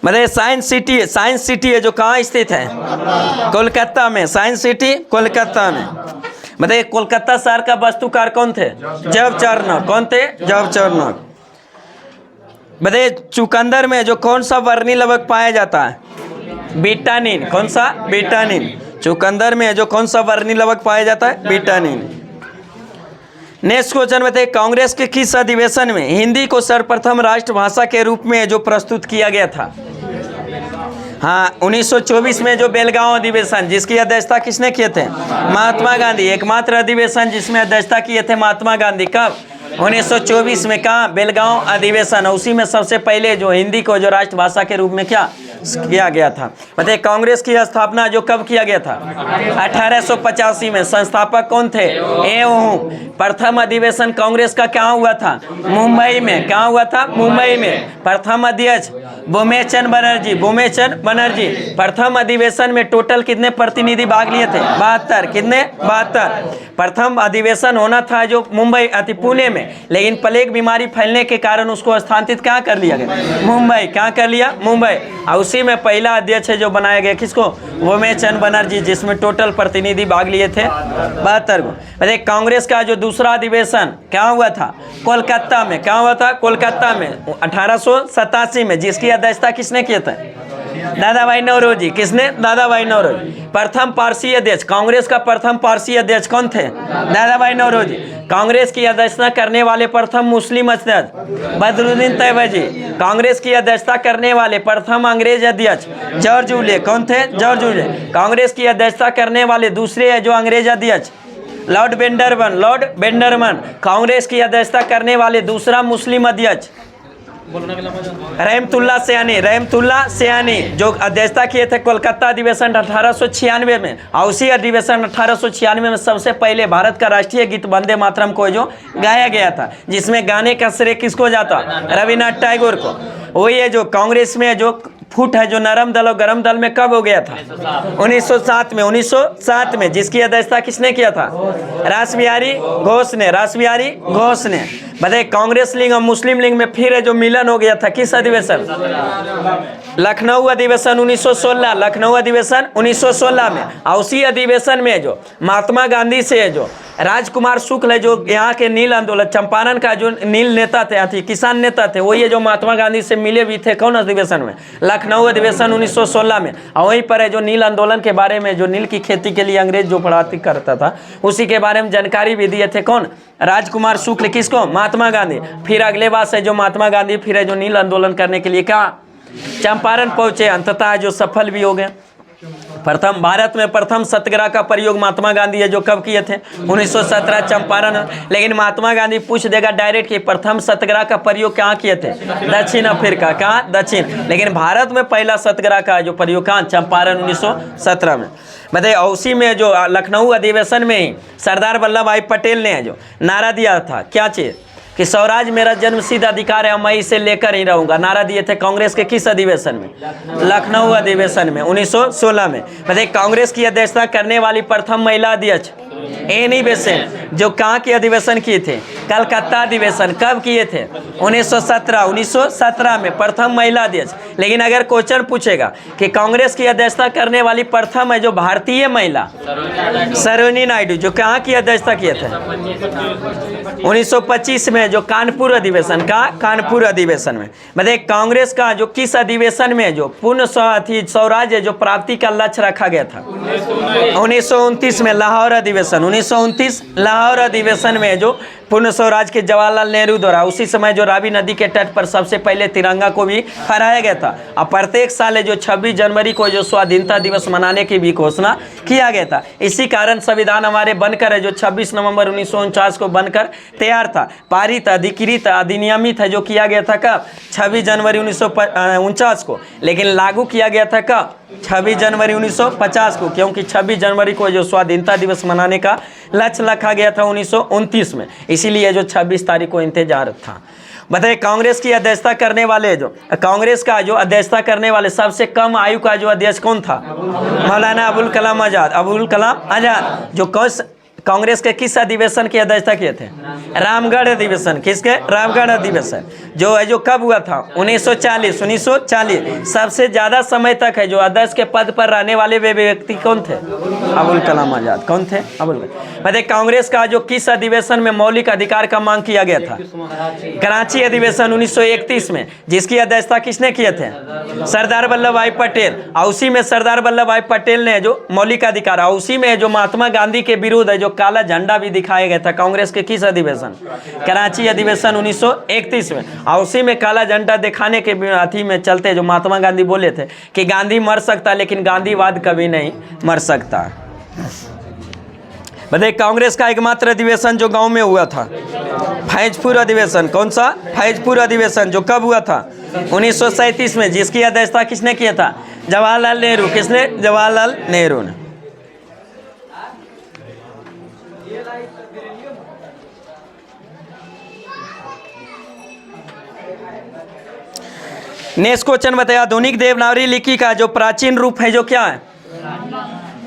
मतलब साइंस सिटी। साइंस सिटी है जो कहाँ स्थित है? कोलकाता में। साइंस सिटी कोलकाता में। बताइए कोलकाता शहर का वास्तुकार कौन थे? जब चार्नक। कौन थे? जब चार्नक। बताइए चुकंदर में जो कौन सा वर्णी लवक पाया जाता है? बीटानिन। कौन सा? बीटानिन। चुकंदर में जो कौन सा वर्णी लवक पाया जाता है? बीटानिन। नेक्स्ट क्वेश्चन बताइए, कांग्रेस के किस अधिवेशन में हिंदी को सर्वप्रथम राष्ट्रभाषा के रूप में जो प्रस्तुत किया गया था? हाँ 1924 में जो बेलगांव अधिवेशन, जिसकी अध्यक्षता किसने किए थे? महात्मा गांधी। एकमात्र अधिवेशन जिसमें अध्यक्षता किए थे महात्मा गांधी। कब? 1924 में। कहाँ? बेलगांव अधिवेशन। उसी में सबसे पहले जो हिंदी को जो राष्ट्रभाषा के रूप में क्या किया गया था। बताइए कांग्रेस की स्थापना जो कब किया गया था? 1885 में। संस्थापक कौन थे? प्रथम अधिवेशन कांग्रेस का क्या हुआ था? मुंबई में। क्या हुआ था? मुंबई में। प्रथम अध्यक्ष भूमेचंद बनर्जी। प्रथम अधिवेशन में टोटल कितने प्रतिनिधि भाग लिए थे? 72। कितने? 72। प्रथम अधिवेशन होना था जो मुंबई पुणे में, लेकिन प्लेग बीमारी फैलने के कारण उसको स्थानांतरित क्या कर लिया गया? मुंबई। क्या कर लिया? मुंबई। और उसी में पहला अध्यक्ष जो बनाया गया किसको? भूमेचंद बनर्जी, जिसमें टोटल प्रतिनिधि भाग लिए थे 72 को। अरे कांग्रेस का जो दूसरा अधिवेशन क्या हुआ था? कोलकाता में। क्या हुआ था? कोलकाता में 1887 में, जिसकी अध्यक्षता किसने किया था? दादा भाई नौरोजी। किसने? दादा भाई नौरोजी। प्रथम पारसी अध्यक्ष, कांग्रेस का प्रथम पारसी अध्यक्ष कौन थे? दादा भाई नौरोजी। कांग्रेस की अध्यक्षता करने वाले प्रथम मुस्लिम अध्यक्ष बदरुद्दीन तैयबजी। कांग्रेस की अध्यक्षता करने वाले प्रथम अंग्रेज अध्यक्ष जॉर्ज वुले। कौन थे? जॉर्ज वुले। कांग्रेस की अध्यक्षता करने वाले दूसरे जो अंग्रेज अध्यक्ष लॉर्ड बेंडरमन। कांग्रेस की अध्यक्षता करने वाले दूसरा मुस्लिम अध्यक्ष रहमतुल्लाह सयानी, जो अध्यक्षता किए थे कोलकाता अधिवेशन 1896 में। और उसी अधिवेशन 1896 में सबसे पहले भारत का राष्ट्रीय गीत वंदे मातरम को जो गाया गया था, जिसमें गाने का श्रेय किसको जाता? रविन्द्रनाथ टैगोर को। वही है जो कांग्रेस में जो फूट है जो नरम दल और गरम दल में कब हो गया था? 1907 में। जिसकी अध्यक्षता किसने किया था? रासबिहारी घोष ने। बताइए कांग्रेस लीग और मुस्लिम लीग में फिर जो मिलन हो गया था किस अधिवेशन? लखनऊ अधिवेशन 1916। लखनऊ अधिवेशन 1916 में। और उसी अधिवेशन में जो महात्मा गांधी से जो राजकुमार शुक्ल है, जो यहाँ के नील आंदोलन चंपारण का जो नील नेता थे, किसान नेता थे, वही जो महात्मा गांधी से मिले भी थे। कौन अधिवेशन में? लखनऊ अधिवेशन 1916 में। और वहीं पर है जो नील आंदोलन के बारे में, जो नील की खेती के लिए अंग्रेज जो पढ़ाती करता था, उसी के बारे में जानकारी भी दिए थे। कौन? राजकुमार शुक्ल। किसको? महात्मा गांधी। फिर अगले बार से जो महात्मा गांधी फिर है जो नील आंदोलन करने के लिए कहाँ? चंपारण पहुंचे। अंततः जो सफल भी हो गए। प्रथम भारत में प्रथम सत्याग्रह का प्रयोग महात्मा गांधी है जो कब किए थे? 1917 चंपारण। लेकिन महात्मा गांधी पूछ देगा डायरेक्ट कि प्रथम सत्याग्रह का प्रयोग कहाँ किए थे? दक्षिण अफ्रीका। कहाँ? दक्षिण। लेकिन भारत में पहला सत्याग्रह का जो प्रयोग कहाँ? चंपारण 1917 में। बताइए उसी में जो लखनऊ अधिवेशन में ही सरदार वल्लभ भाई पटेल ने जो नारा दिया था, क्या चीज? कि स्वराज मेरा जन्मसिद्ध अधिकार है, मैं इसे लेकर ही रहूंगा। नारा दिए थे कांग्रेस के किस अधिवेशन में? लखनऊ अधिवेशन में 1916 में। बताइए कांग्रेस की अध्यक्षता करने वाली प्रथम महिला अध्यक्ष एनी बेसेंट, जो कहाँ के अधिवेशन किए थे? कलकत्ता अधिवेशन। कब किए थे? 1917 में प्रथम महिला अध्यक्ष। लेकिन अगर क्वेश्चन पूछेगा कि कांग्रेस की अध्यक्षता करने वाली प्रथम है जो भारतीय महिला सरोजिनी नायडू, जो कहाँ की अध्यक्षता किए थे? 1925 में जो कानपुर अधिवेशन का कानपुर अधिवेशन में। बताइए कांग्रेस का जो किस अधिवेशन में जो पूर्ण स्वराज्य जो प्राप्ति का लक्ष्य रखा गया था? 1929 में लाहौर अधिवेशन। 1929 लाहौर अधिवेशन में जो पूर्ण स्वराज के जवाहरलाल नेहरू द्वारा उसी समय जो रावी नदी के तट पर सबसे पहले तिरंगा को भी फहराया गया था। और प्रत्येक साल जो 26 जनवरी को जो स्वाधीनता दिवस मनाने की भी घोषणा किया गया था। इसी कारण संविधान हमारे बनकर है जो 26 नवंबर 1949 को बनकर तैयार था, पारित, अधिकृत, अधिनियमित है जो किया गया था कब? 26 जनवरी 1949 को। लेकिन लागू किया गया था कब? 26 जनवरी 1950 को, क्योंकि 26 जनवरी को जो स्वाधीनता दिवस मनाने का लक्ष्य रखा गया था 1929 में, इसीलिए जो 26 तारीख को इंतजार था। बताइए कांग्रेस की अध्यक्षता करने वाले जो कांग्रेस का जो अध्यक्षता करने वाले सबसे कम आयु का जो अध्यक्ष कौन था? मौलाना अबुल कलाम आजाद, जो कांग्रेस के किस अधिवेशन की अध्यक्षता किए थे? रामगढ़ अधिवेशन। किसके? रामगढ़ अधिवेशन, जो है जो कब हुआ था? 1940। सबसे ज्यादा समय तक है जो अध्यक्ष के पद पर रहने वाले वे व्यक्ति कौन थे? अबुल कलाम आजाद। कौन थे? बताइए कांग्रेस का जो किस अधिवेशन में मौलिक अधिकार का मांग किया गया था? कराची अधिवेशन 1931 में, जिसकी अध्यक्षता किसने किए थे? सरदार वल्लभ भाई पटेल। और उसी में सरदार वल्लभ भाई पटेल ने जो मौलिक अधिकार, और उसी में जो महात्मा गांधी के विरुद्ध है जो काला झंडा भी दिखाया गया था कांग्रेस के किस अधिवेशन? कराची अधिवेशन 1931 में। और उसी में काला झंडा दिखाने के अथी में चलते जो महात्मा गांधी बोले थे कि गांधी मर सकता लेकिन गांधीवाद कभी नहीं मर सकता। बताइए कांग्रेस का एकमात्र अधिवेशन जो गांव में हुआ था? फैजपुर अधिवेशन। कौन सा? फैजपुर अधिवेशन, जो कब हुआ था? 1937 में। जिसकी अध्यक्षता किसने किया था? जवाहरलाल नेहरू। किसने? जवाहरलाल नेहरू ने। नेक्स्ट क्वेश्चन बताइए, आधुनिक देवनागरी लिपि का जो प्राचीन रूप है जो क्या है?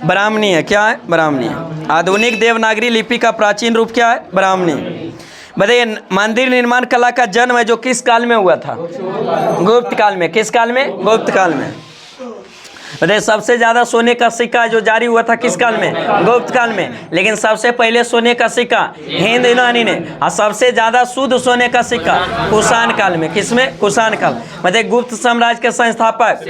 ब्राह्मणी है। क्या है? ब्राह्मणी है। आधुनिक देवनागरी लिपि का प्राचीन रूप क्या है? ब्राह्मणी। बताइए, मंदिर निर्माण कला का जन्म है जो किस काल में हुआ था? गुप्त काल में। किस काल में? गुप्त काल में। बताइए, सबसे ज्यादा सोने का सिक्का जो जारी हुआ था किस काल में? गुप्त काल में। लेकिन सबसे पहले सोने का सिक्का हिंद यूनानी ने, और सबसे ज्यादा शुद्ध सोने का सिक्का कुषाण काल में। किसमें? कुषाण काल। मतलब गुप्त साम्राज्य के संस्थापक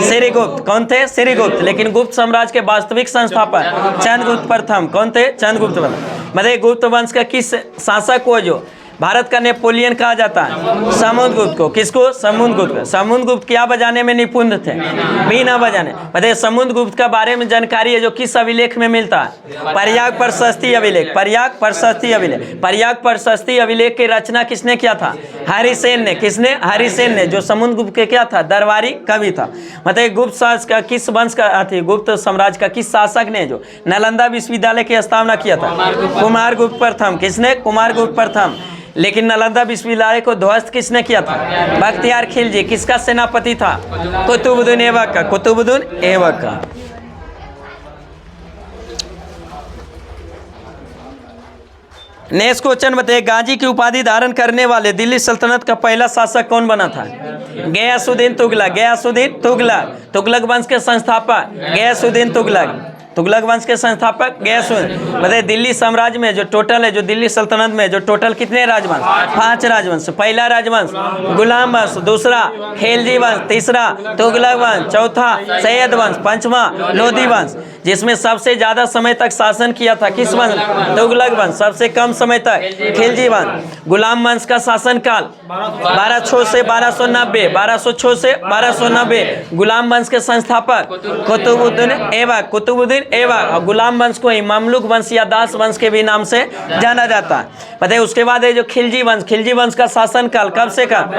श्रीगुप्त। कौन थे? श्रीगुप्त। लेकिन गुप्त साम्राज्य के वास्तविक संस्थापक चंद्रगुप्त प्रथम। कौन थे? चंद्रगुप्त प्रथम। मतलब गुप्त वंश का किस शासक को जो भारत का नेपोलियन कहा जाता है? समुद्रगुप्त को। किसको? समुद्रगुप्त को। समुद्रगुप्त क्या बजाने में निपुण थे? बीना बजाने। बताइए, समुद्रगुप्त का बारे में जानकारी है जो किस अभिलेख में मिलता है? प्रयाग प्रशस्ति अभिलेख। प्रयाग प्रशस्ति अभिलेख। प्रयाग प्रशस्ति अभिलेख की रचना किसने किया था? हरिसेन ने। किसने? हरिसेन ने, जो समुद्रगुप्त के क्या था? दरबारी कवि था। बताइए, गुप्त शासक का किस वंश का थी? गुप्त साम्राज्य का किस शासक ने जो नालंदा विश्वविद्यालय की स्थापना किया था? कुमारगुप्त प्रथम। किसने? कुमारगुप्त प्रथम। लेकिन नालंदा विश्वविद्यालय को ध्वस्त किसने किया था? बख्तियार खिलजी। किसका सेनापति था? कुतुबुद्दीन ऐबक का। कुतुबुद्दीन ऐबक का। नेक्स्ट क्वेश्चन बताइए, गाजी की उपाधि धारण करने वाले दिल्ली सल्तनत का पहला शासक कौन बना था? गयासुद्दीन तुगलक। गयासुद्दीन तुगलक। तुगलक वंश के संस्थापक गयासुद्दीन तुगलक। तुगलक वंश के संस्थापक गयासुद्दीन। बताइए, दिल्ली साम्राज्य में जो टोटल है, जो दिल्ली सल्तनत में जो टोटल कितने राजवंश? 5 राजवंश। पहला राजवंश गुलाम वंश, दूसरा खिलजी वंश, तीसरा तुगलक वंश, चौथा सैयद वंश, पांचवा लोधी वंश। जिसमें सबसे ज्यादा समय तक शासन किया था किस वंश? तुगलक वंश। सबसे कम समय तक खिलजी वंश। गुलाम वंश का शासन काल 1206 से 1290। 1206 से 1290। गुलाम वंश के संस्थापक कुतुबुद्दीन ऐबक। कुतुबुद्दीन ऐबक। और गुलाम वंश को ही ममलुक वंश या दास वंश के भी नाम से जाना जाता है। बताइए, उसके बाद है जो खिलजी वंश। खिलजी वंश का शासन काल कब से कब?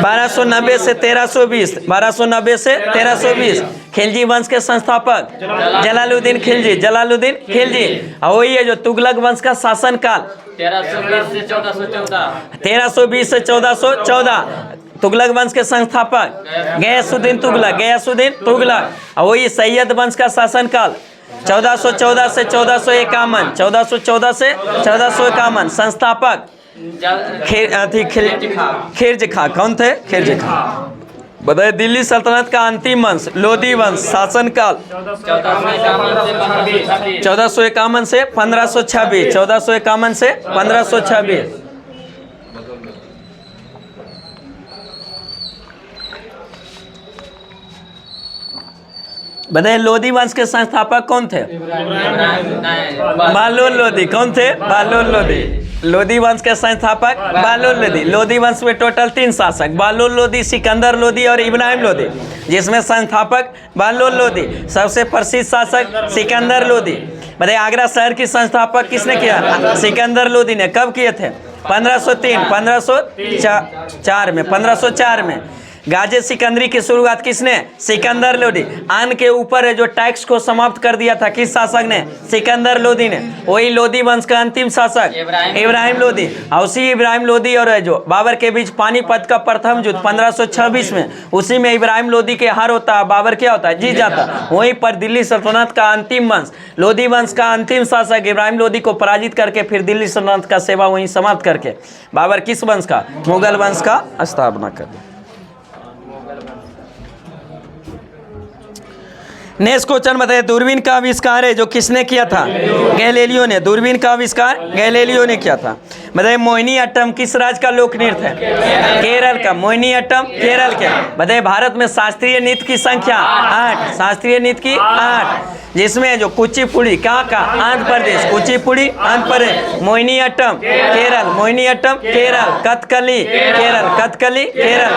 1290 से 1320। 1290 से 1320। खिलजी वंश के संस्थापक जलालुद्दीन खिलजी। जलालुद्दीन खिलजी। और वही है जो तुगलक वंश का शासन काल 1320 से 1414। 1320 से 1414। तुगलक वंश के संस्थापक गयासुद्दीन तुगलक। गयासुद्दीन तुगलक। और वही सैयद वंश का शासन काल 1414 से 1451। 1414 से 1451। संस्थापक खिरज खां। कौन थे? खिरज खां। बताइए, दिल्ली सल्तनत का अंतिम वंश लोधी वंश। शासन काल 1451 से 1526। 1451 से 1526। बताइए, लोधी वंश के संस्थापक कौन थे? बहलोल लोधी। कौन थे? बहलोल लोधी। लोधी वंश के संस्थापक बहलोल लोधी। लोधी वंश में टोटल 3 शासक, बहलोल लोधी, सिकंदर लोधी और इब्राहिम लोधी। जिसमें संस्थापक बहलोल लोधी, सबसे प्रसिद्ध शासक सिकंदर लोधी। बताइए, आगरा शहर की संस्थापक किसने किया? सिकंदर लोधी ने। कब किए थे? 1503। 1504 में। 1504 में। गाजे सिकंदरी की शुरुआत किसने? सिकंदर लोधी। अन्न के ऊपर जो टैक्स को समाप्त कर दिया था किस शासक ने? सिकंदर लोधी ने। वही लोधी वंश का अंतिम शासक इब्राहिम लोधी। और उसी इब्राहिम लोधी और जो बाबर के बीच पानीपत का प्रथम युद्ध 1526 में, उसी में इब्राहिम लोधी के हार होता है, बाबर क्या होता है? जीत जाता। वहीं पर दिल्ली सल्तनत का अंतिम वंश लोधी वंश का अंतिम शासक इब्राहिम लोधी को पराजित करके फिर दिल्ली सल्तनत का सेवा वहीं समाप्त करके बाबर किस वंश का? मुगल वंश का स्थापना कर। नेक्स्ट क्वेश्चन बताइए, दूरबीन का आविष्कार है जो किसने किया था? गैलीलियो ने। दूरबीन का आविष्कार गैलीलियो ने किया था। बताइए, मोहिनीअट्टम किस राज्य का लोक नृत्य है? केरल का। मोहिनीअट्टम केरल के। बताइए, भारत में शास्त्रीय नृत्य की संख्या 8। शास्त्रीय नृत्य की 8। जिसमें जो कुचिपुड़ी कहाँ का? आंध्र प्रदेश। कुचिपुड़ी आंध्र प्रदेश। मोहिनीअट्टम केरल। मोहिनीअट्टम केरल। कथकली केरल। कथकली केरल।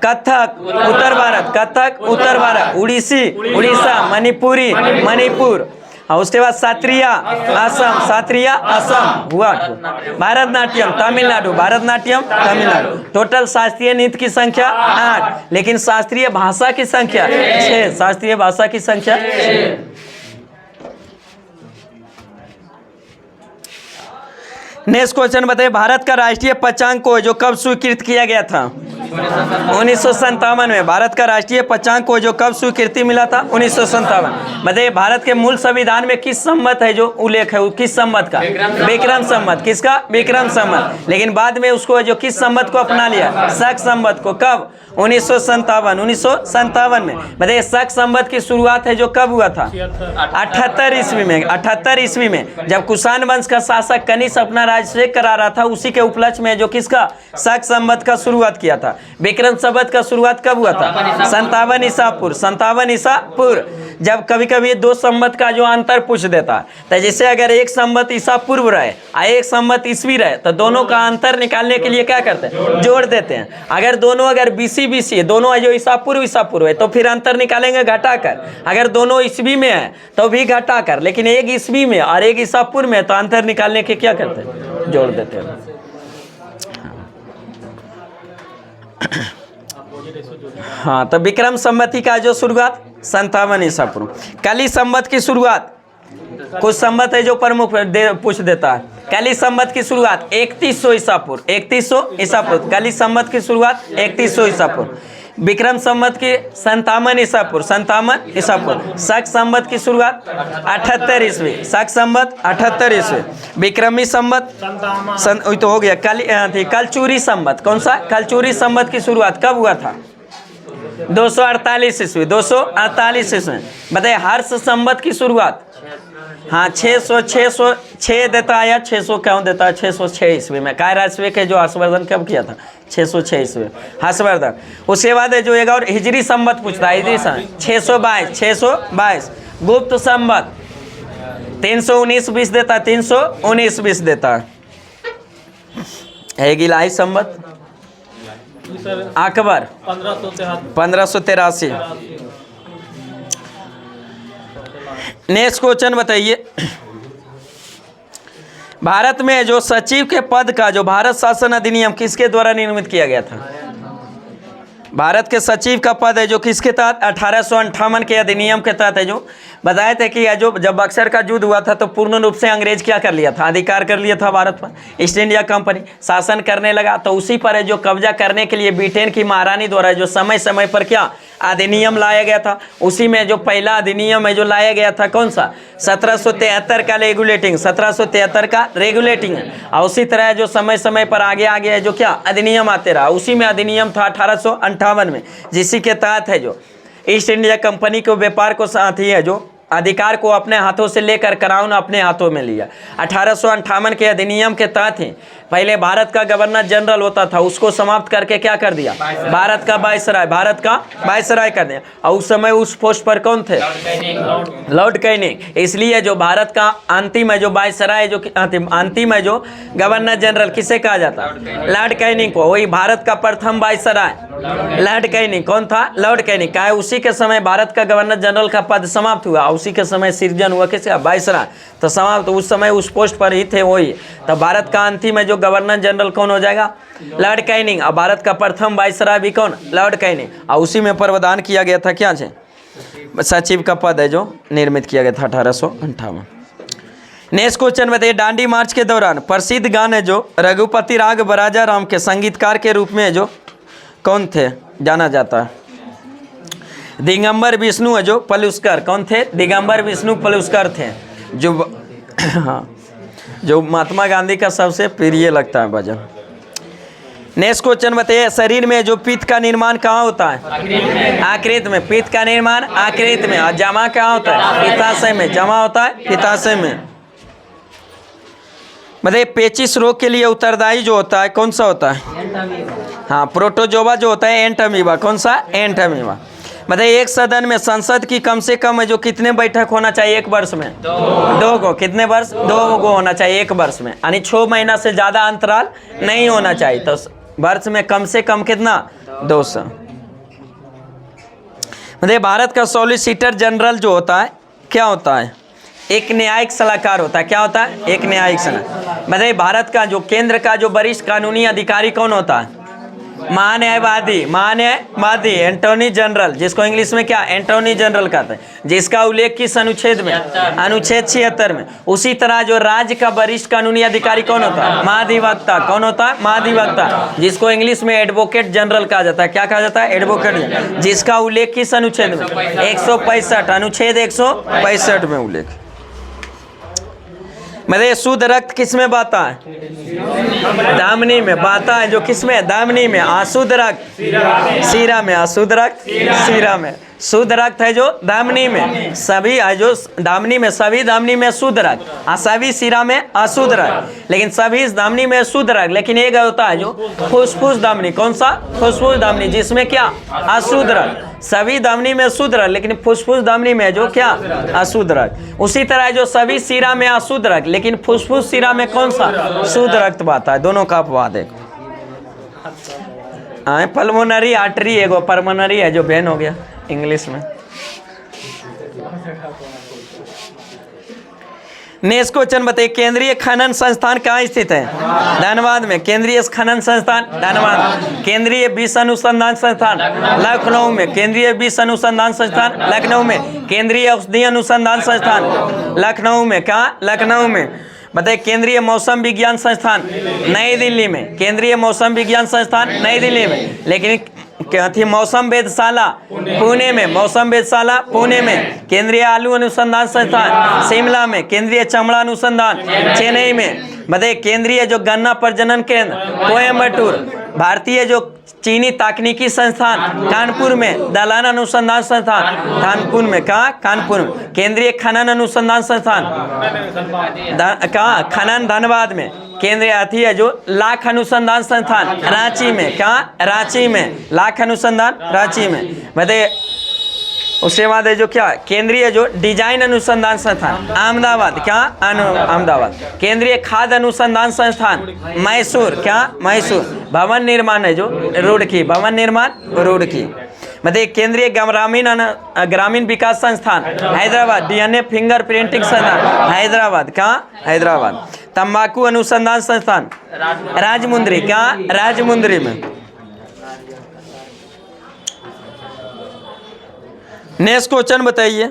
कथक उत्तर भारत। कथक उत्तर भारत। उड़ीसी उड़ीसा। मणिपुरी मणिपुर। और उसके बाद क्षत्रिय असम, क्षत्रिय असम हुआ 8। भरतनाट्यम तमिलनाडु, भरतनाट्यम तमिलनाडु। टोटल शास्त्रीय नृत्य की संख्या 8, लेकिन शास्त्रीय भाषा की संख्या 6। शास्त्रीय भाषा की संख्या 6। नेक्स्ट क्वेश्चन बताइए, भारत का राष्ट्रीय पंचांग को जो कब स्वीकृत किया गया था? 1957 में। भारत का राष्ट्रीय पंचांग को जो कब स्वीकृति मिला था? 1957। बताइए भारत के मूल संविधान में किस संवत है जो उल्लेख है? किस संवत का? विक्रम संवत। किसका? विक्रम संवत। लेकिन बाद में उसको जो किस संवत को अपना लिया? शक संवत को। कब? 1957 में। बताइए शक संवत की शुरुआत है जो कब हुआ था? 78 ईस्वी में। 78 ईस्वी में जब कुषाण वंश का शासक कनिष्क अपना राज्य करा रहा था, उसी के उपलक्ष्य में जो किसका? शक संवत का शुरुआत किया था। विक्रम संवत का शुरुआत कब हुआ था? 57 ईसा पूर्व। 57 ईसा पूर्व। जब कभी कभी दो संवत का जो अंतर पूछ देता है, तो जैसे अगर एक संवत ईसा पूर्व रहे और एक संवत ईस्वी रहे, तो दोनों का अंतर निकालने के लिए क्या करते हैं? जोड़ देते हैं। अगर दोनों अगर बीसी दोनों जो ईसा पूर्व है, तो फिर अंतर निकालेंगे घटाकर। अगर दोनों ईस्वी में है तो भी घटाकर, लेकिन एक ईस्वी में और एक ईसा पूर्व में, तो अंतर निकालने के क्या करते हैं? जोड़ देते हैं। हाँ, तो विक्रम संवती का जो शुरुआत 57 ईसा पूर्व। कली संवत की शुरुआत, कुछ संवत है जो प्रमुख पूछ देता है। कली संवत की शुरुआत 3100 ईसा पूर्व। 3100 ईसा पूर्व। कली संवत की शुरुआत 3100 ईसा पूर्व। विक्रम संवत की 57 ईसा पूर्व। 57 ईसा पूर्व। शक संवत की शुरुआत 78 ईस्वी। शक संवत 78 ईस्वी। विक्रमी संवत तो हो गया। कलचुरी संवत, कौन सा? कलचुरी संवत की शुरुआत कब हुआ था? 248 ईस्वी। 248 ईस्वी। बताइए हर्ष संवत की शुरुआत? हाँ, 606 देता है या 600 क्यों देता है? 606 ईस्वी में। काय राजस्व के जो हर्षवर्धन कब किया था? 606 ईस्वी हर्षवर्धन। उसके बाद जो एक और हिजरी संवत पूछता है। हिजरी संवत 622। गुप्त संवत 319-20 देता है। 319-20 देता है। गिलाई संवत अकबर 1583। नेक्स्ट क्वेश्चन बताइए, भारत में जो सचिव के पद का जो भारत शासन अधिनियम किसके द्वारा निर्मित किया गया था? भारत के सचिव का पद है जो किसके तहत? 1858 के अधिनियम के तहत है। जो बताए थे कि जो जब बक्सर का युद्ध हुआ था, तो पूर्ण रूप से अंग्रेज क्या कर लिया था? अधिकार कर लिया था भारत पर। ईस्ट इंडिया कंपनी शासन करने लगा, तो उसी पर है जो कब्जा करने के लिए ब्रिटेन की महारानी द्वारा जो समय समय पर क्या अधिनियम लाया गया था। उसी में जो पहला अधिनियम है जो लाया गया था, कौन सा? 1773 का रेगुलेटिंग। 1773 का रेगुलेटिंग। और उसी तरह जो समय समय पर आगे है जो क्या अधिनियम आते रहा। उसी में अधिनियम था 1858 में, जिसी के तहत है जो ईस्ट इंडिया कंपनी को व्यापार को साथ ही है जो अधिकार को अपने हाथों से लेकर क्राउन अपने हाथों में लिया। 1858 के अधिनियम के तहत ही पहले भारत का गवर्नर जनरल होता था, उसको समाप्त करके क्या कर दिया? भारत का वायसराय। भारत का वायसराय कर दिया। और उस समय उस पोस्ट पर कौन थे? Lord Canning. इसलिए जो भारत का अंतिम है जो वायसराय, जो अंतिम है जो गवर्नर जनरल, किसे कहा जाता? लॉर्ड कैनिंग को। वही भारत का प्रथम वायसराय लॉर्ड कैनिंग। कौन था? Lord Canning. क्या है? उसी के समय भारत का गवर्नर जनरल का पद समाप्त हुआ। उसी के समय सृजन हुआ किसका? वायसराय। तो समाप्त उस समय उस पोस्ट पर ही थे वही। तो भारत का अंतिम है जो गवर्नर जनरल कौन हो जाएगा? Lord Canning. और भारत का प्रथम वायसराय भी कौन? Lord Canning. और उसी में प्रावधान किया गया था क्या है? सचिव का पद है जो निर्मित किया गया था 1858। नेक्स्ट क्वेश्चन बताइए, दांडी मार्च के दौरान प्रसिद्ध गान है जो रघुपति राघव राजा राम के संगीतकार के रूप में जो कौन थे जाना जाता है? दिगंबर विष्णु है जो पलुस्कर। कौन थे? दिगंबर विष्णु पलुस्कर थे। जो हाँ, जो महात्मा गांधी का सबसे प्रिय लगता है भजन। नेक्स्ट क्वेश्चन बताइए, शरीर में जो पित्त का निर्माण कहाँ होता है? आकृत में। पित्त का निर्माण आकृत में। और जमा कहाँ होता है? पित्ताशय में। जमा होता है पित्ताशय में। बताइए पेचिश रोग के लिए उत्तरदायी जो होता है कौन सा होता है? हाँ, प्रोटोजोवा जो होता है एंट अमीबा। कौन सा? एंट अमीबा। बताइए एक सदन में संसद की कम से कम है जो कितने बैठक होना चाहिए एक वर्ष में? 2 गो। कितने वर्ष? 2 गो होना चाहिए एक वर्ष में। यानी 6 महीना से ज़्यादा अंतराल नहीं होना चाहिए। तो वर्ष में कम से कम कितना? 200। बताइए भारत का सॉलिसिटर जनरल जो होता है क्या होता है? एक न्यायिक सलाहकार होता है। क्या होता है? एक न्यायिक सलाहकार। बताइए भारत का जो केंद्र का जो वरिष्ठ कानूनी अधिकारी कौन होता है? महान्यायवादी, महान्यायवादी, एंटॉर्नी जनरल, जिसको इंग्लिश में क्या एंटॉर्नी जनरल कहते हैं, जिसका उल्लेख किस अनुच्छेद में? अनुच्छेद 76 में। उसी तरह जो राज्य का वरिष्ठ कानूनी अधिकारी कौन होता है? महाधिवक्ता। कौन होता है? महाधिवक्ता, जिसको इंग्लिश में एडवोकेट जनरल कहा जाता है। क्या कहा जाता है? एडवोकेट, जिसका उल्लेख किस अनुच्छेद में? 165, अनुच्छेद 165 में उल्लेख। मतलब शुद्ध रक्त किस में बहता है? धमनी में बहता है। जो किस में? धमनी में। अशुद्ध रक्त सीरा में। अशुद्ध रक्त सीरा में। शुद्ध रक्त है जो धमनी में, सभी है जो धमनी में, सभी धमनी में शुद्ध रक्त, सभी सिरा में अशुद्ध रक्त, लेकिन सभी धमनी में शुद्ध रक्त। लेकिन एक होता है जो फुसफुस धमनी। कौन सा? फुसफुस धमनी, जिसमें क्या अशुद्ध रक्त। सभी धमनी में शुद्ध रक्त, लेकिन फुसफुस धमनी में जो क्या अशुद्ध रक्त। उसी तरह जो सभी सिरा में अशुद्ध रक्त, लेकिन फुसफुस सिरा में कौन सा शुद्ध रक्त बहता है। दोनों का अपवाद है। पल्मोनरी आर्टरी एगो परमोनरी है जो बेन हो गया इंग्लिश में। नेक्स्ट क्वेश्चन बताइए, केंद्रीय खनन संस्थान कहाँ स्थित है? धनबाद में। केंद्रीय खनन संस्थान धनबाद। केंद्रीय विष अनुसंधान संस्थान लखनऊ में। केंद्रीय विष अनुसंधान संस्थान लखनऊ में। केंद्रीय औषधि अनुसंधान संस्थान लखनऊ में। कहाँ? लखनऊ में। बताइए केंद्रीय मौसम विज्ञान संस्थान नई दिल्ली में। केंद्रीय मौसम विज्ञान संस्थान नई दिल्ली में, लेकिन क्या थी? मौसम वेधशाला पुणे में। मौसम वेधशाला पुणे में। केंद्रीय आलू अनुसंधान संस्थान शिमला में। केंद्रीय चमड़ा अनुसंधान चेन्नई में। बताइए केंद्रीय जो गन्ना प्रजनन केंद्र कोयम्बटूर। भारतीय जो चीनी तकनीकी संस्थान कानपुर में। दलहन अनुसंधान संस्थान कानपुर में। कहाँ? कानपुर में। केंद्रीय खनन अनुसंधान संस्थान कहाँ? खनन धनबाद में। केंद्रीय अथी है जो लाख अनुसंधान संस्थान रांची में। कहाँ? रांची में। लाख अनुसंधान रांची में। बताइए उसके बाद है जो क्या केंद्रीय जो डिजाइन अनुसंधान संस्थान अहमदाबाद। क्या? अहमदाबाद। केंद्रीय खाद्य अनुसंधान संस्थान मैसूर। क्या? मैसूर। भवन निर्माण है जो रुड़की। भवन निर्माण रुड़की। मतलब केंद्रीय ग्रामीण विकास संस्थान हैदराबाद। डीएनए फिंगर प्रिंटिंग संस्थान हैदराबाद। कहाँ? हैदराबाद। तंबाकू अनुसंधान संस्थान राजमुंद्री। क्या? राजमुंद्री में। नेक्स्ट क्वेश्चन बताइए,